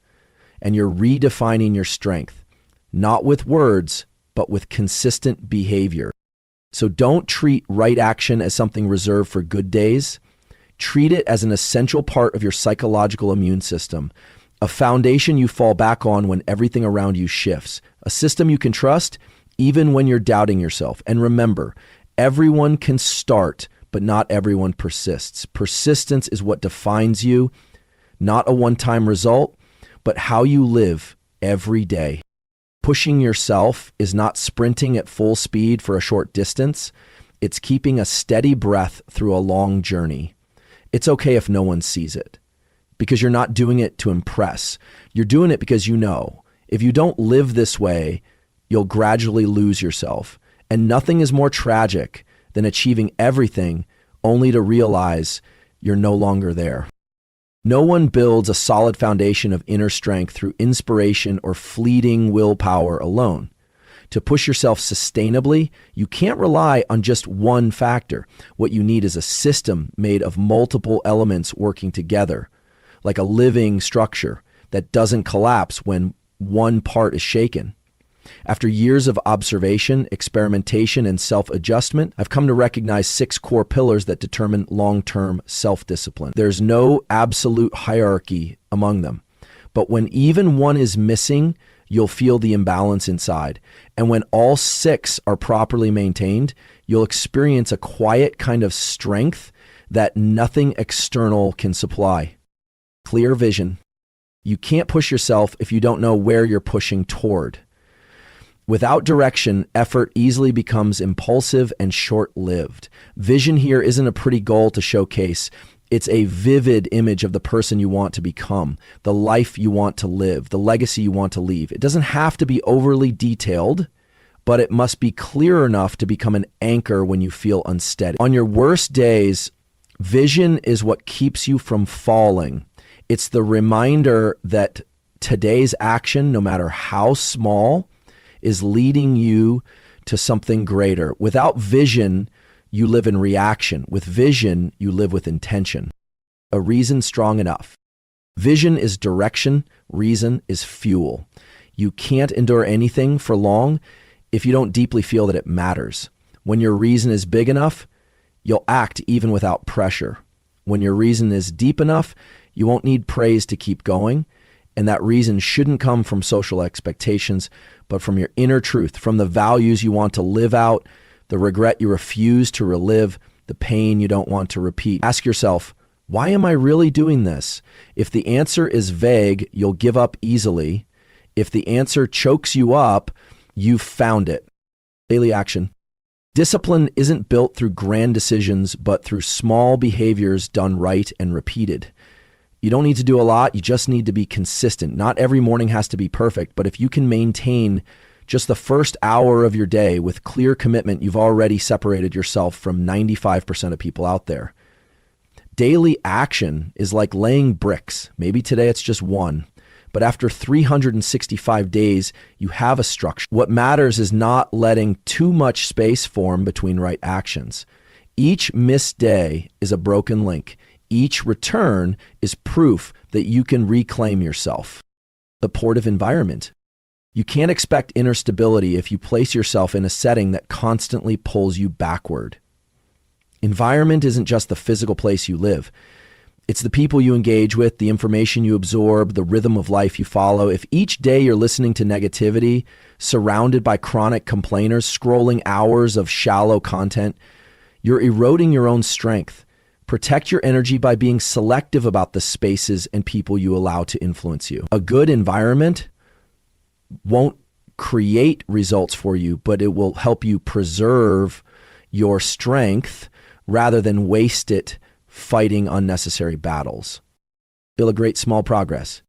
And you're redefining your strength, not with words, but with consistent behavior. So don't treat right action as something reserved for good days. Treat it as an essential part of your psychological immune system, a foundation you fall back on when everything around you shifts, a system you can trust even when you're doubting yourself. And remember, everyone can start, but not everyone persists. Persistence is what defines you, not a one-time result, but how you live every day. Pushing yourself is not sprinting at full speed for a short distance. It's keeping a steady breath through a long journey. It's okay if no one sees it, because you're not doing it to impress. You're doing it because you know, if you don't live this way, you'll gradually lose yourself. And nothing is more tragic than achieving everything only to realize you're no longer there. No one builds a solid foundation of inner strength through inspiration or fleeting willpower alone. To push yourself sustainably, you can't rely on just one factor. What you need is a system made of multiple elements working together, like a living structure that doesn't collapse when one part is shaken. After years of observation, experimentation, and self-adjustment, I've come to recognize 6 core pillars that determine long-term self-discipline. There's no absolute hierarchy among them, but when even one is missing, you'll feel the imbalance inside. And when all 6 are properly maintained, you'll experience a quiet kind of strength that nothing external can supply. Clear vision. You can't push yourself if you don't know where you're pushing toward. Without direction, effort easily becomes impulsive and short-lived. Vision here isn't a pretty goal to showcase. It's a vivid image of the person you want to become, the life you want to live, the legacy you want to leave. It doesn't have to be overly detailed, but it must be clear enough to become an anchor when you feel unsteady. On your worst days, vision is what keeps you from falling. It's the reminder that today's action, no matter how small, is leading you to something greater. Without vision, you live in reaction. With vision, you live with intention. A reason strong enough. Vision is direction. Reason is fuel. You can't endure anything for long if you don't deeply feel that it matters. When your reason is big enough, you'll act even without pressure. When your reason is deep enough, you won't need praise to keep going. And that reason shouldn't come from social expectations, but from your inner truth, from the values you want to live out, the regret you refuse to relive, the pain you don't want to repeat. Ask yourself, Why am I really doing this? If the answer is vague, you'll give up easily. If the answer chokes you up, you've found it. Daily action. Discipline isn't built through grand decisions, but through small behaviors done right and repeated. You don't need to do a lot. You just need to be consistent. Not every morning has to be perfect, but if you can maintain just the first hour of your day with clear commitment, you've already separated yourself from 95% of people out there. Daily action is like laying bricks. Maybe today it's just one, but after 365 days, you have a structure. What matters is not letting too much space form between right actions. Each missed day is a broken link. Each return is proof that you can reclaim yourself. Supportive environment. You can't expect inner stability if you place yourself in a setting that constantly pulls you backward. Environment isn't just the physical place you live. It's the people you engage with, the information you absorb, the rhythm of life you follow. If each day you're listening to negativity, surrounded by chronic complainers, scrolling hours of shallow content, you're eroding your own strength. Protect your energy by being selective about the spaces and people you allow to influence you. A good environment won't create results for you, but it will help you preserve your strength rather than waste it fighting unnecessary battles. Feel a great small progress.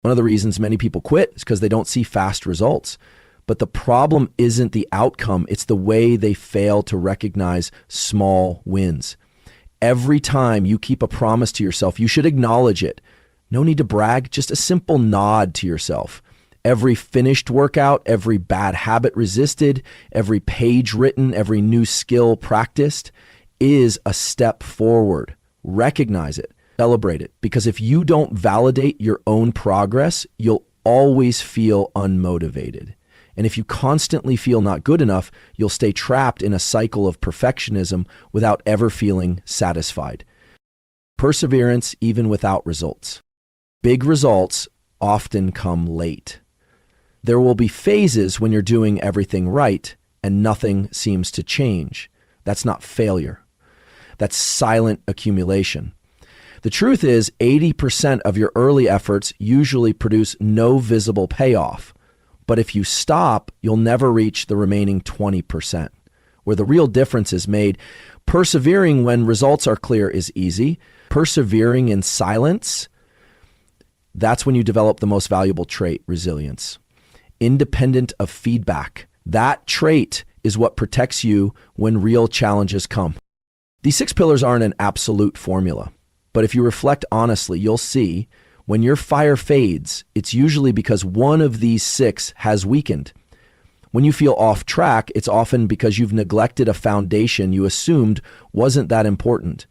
One of the reasons many people quit is because they don't see fast results. But the problem isn't the outcome, it's the way they fail to recognize small wins. Every time you keep a promise to yourself, you should acknowledge it. No need to brag, just a simple nod to yourself. Every finished workout, every bad habit resisted, every page written, every new skill practiced is a step forward. Recognize it, celebrate it, because if you don't validate your own progress, you'll always feel unmotivated. And if you constantly feel not good enough, you'll stay trapped in a cycle of perfectionism without ever feeling satisfied. Perseverance even without results. Big results often come late. There will be phases when you're doing everything right and nothing seems to change. That's not failure. That's silent accumulation. The truth is, 80% of your early efforts usually produce no visible payoff. But if you stop, you'll never reach the remaining 20%. Where the real difference is made, persevering when results are clear is easy. Persevering in silence, that's when you develop the most valuable trait, resilience. Independent of feedback. That trait is what protects you when real challenges come. These 6 pillars aren't an absolute formula, but if you reflect honestly, you'll see when your fire fades, it's usually because one of these 6 has weakened. When you feel off track, it's often because you've neglected a foundation you assumed wasn't that important.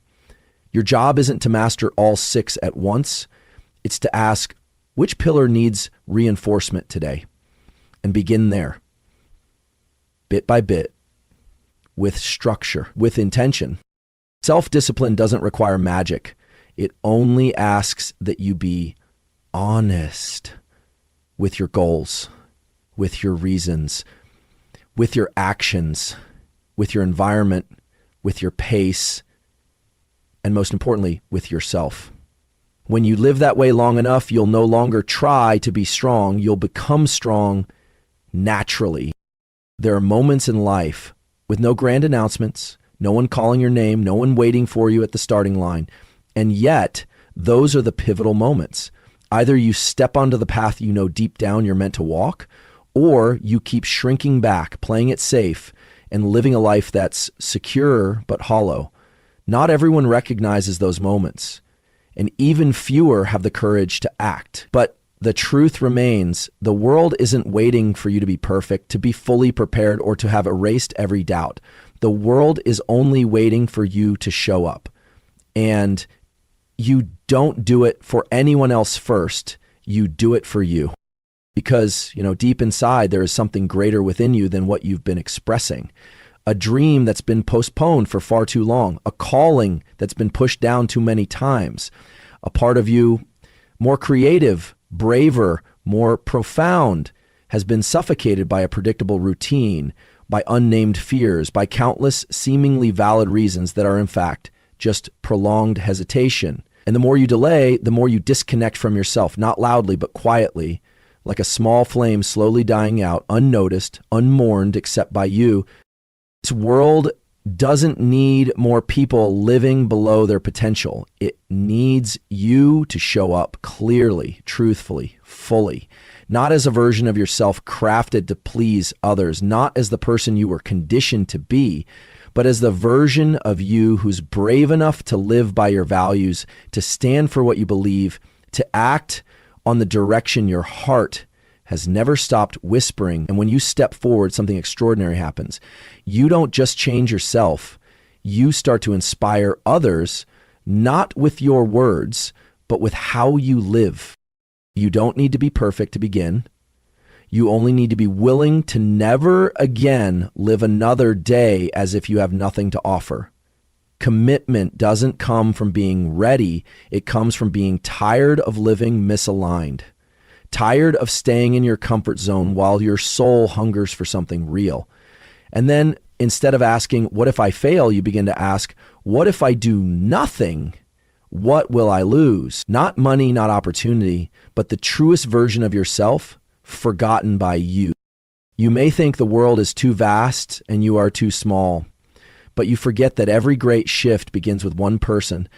Your job isn't to master all 6 at once. It's to ask, which pillar needs reinforcement today? And begin there, bit by bit, with structure, with intention. Self-discipline doesn't require magic. It only asks that you be honest with your goals, with your reasons, with your actions, with your environment, with your pace, and most importantly, with yourself. When you live that way long enough, you'll no longer try to be strong. You'll become strong naturally. There are moments in life with no grand announcements, no one calling your name, no one waiting for you at the starting line. And yet, those are the pivotal moments. Either you step onto the path you know deep down you're meant to walk, or you keep shrinking back, playing it safe, and living a life that's secure but hollow. Not everyone recognizes those moments, and even fewer have the courage to act. But the truth remains, the world isn't waiting for you to be perfect, to be fully prepared, or to have erased every doubt. The world is only waiting for you to show up. And you don't do it for anyone else first. You do it for you. Because, deep inside, there is something greater within you than what you've been expressing. A dream that's been postponed for far too long. A calling that's been pushed down too many times. A part of you, more creative, braver, more profound, has been suffocated by a predictable routine, by unnamed fears, by countless seemingly valid reasons that are in fact just prolonged hesitation. And the more you delay, the more you disconnect from yourself, not loudly, but quietly, like a small flame slowly dying out, unnoticed, unmourned, except by you. This world doesn't need more people living below their potential. It needs you to show up clearly, truthfully, fully, not as a version of yourself crafted to please others, not as the person you were conditioned to be, but as the version of you who's brave enough to live by your values, to stand for what you believe, to act on the direction your heart has never stopped whispering. And when you step forward, something extraordinary happens. You don't just change yourself. You start to inspire others, not with your words, but with how you live. You don't need to be perfect to begin. You only need to be willing to never again live another day as if you have nothing to offer. Commitment doesn't come from being ready. It comes from being tired of living misaligned. Tired of staying in your comfort zone while your soul hungers for something real. And then instead of asking, what if I fail? You begin to ask, what if I do nothing? What will I lose? Not money, not opportunity, but the truest version of yourself, forgotten by you. You may think the world is too vast and you are too small, but you forget that every great shift begins with one person.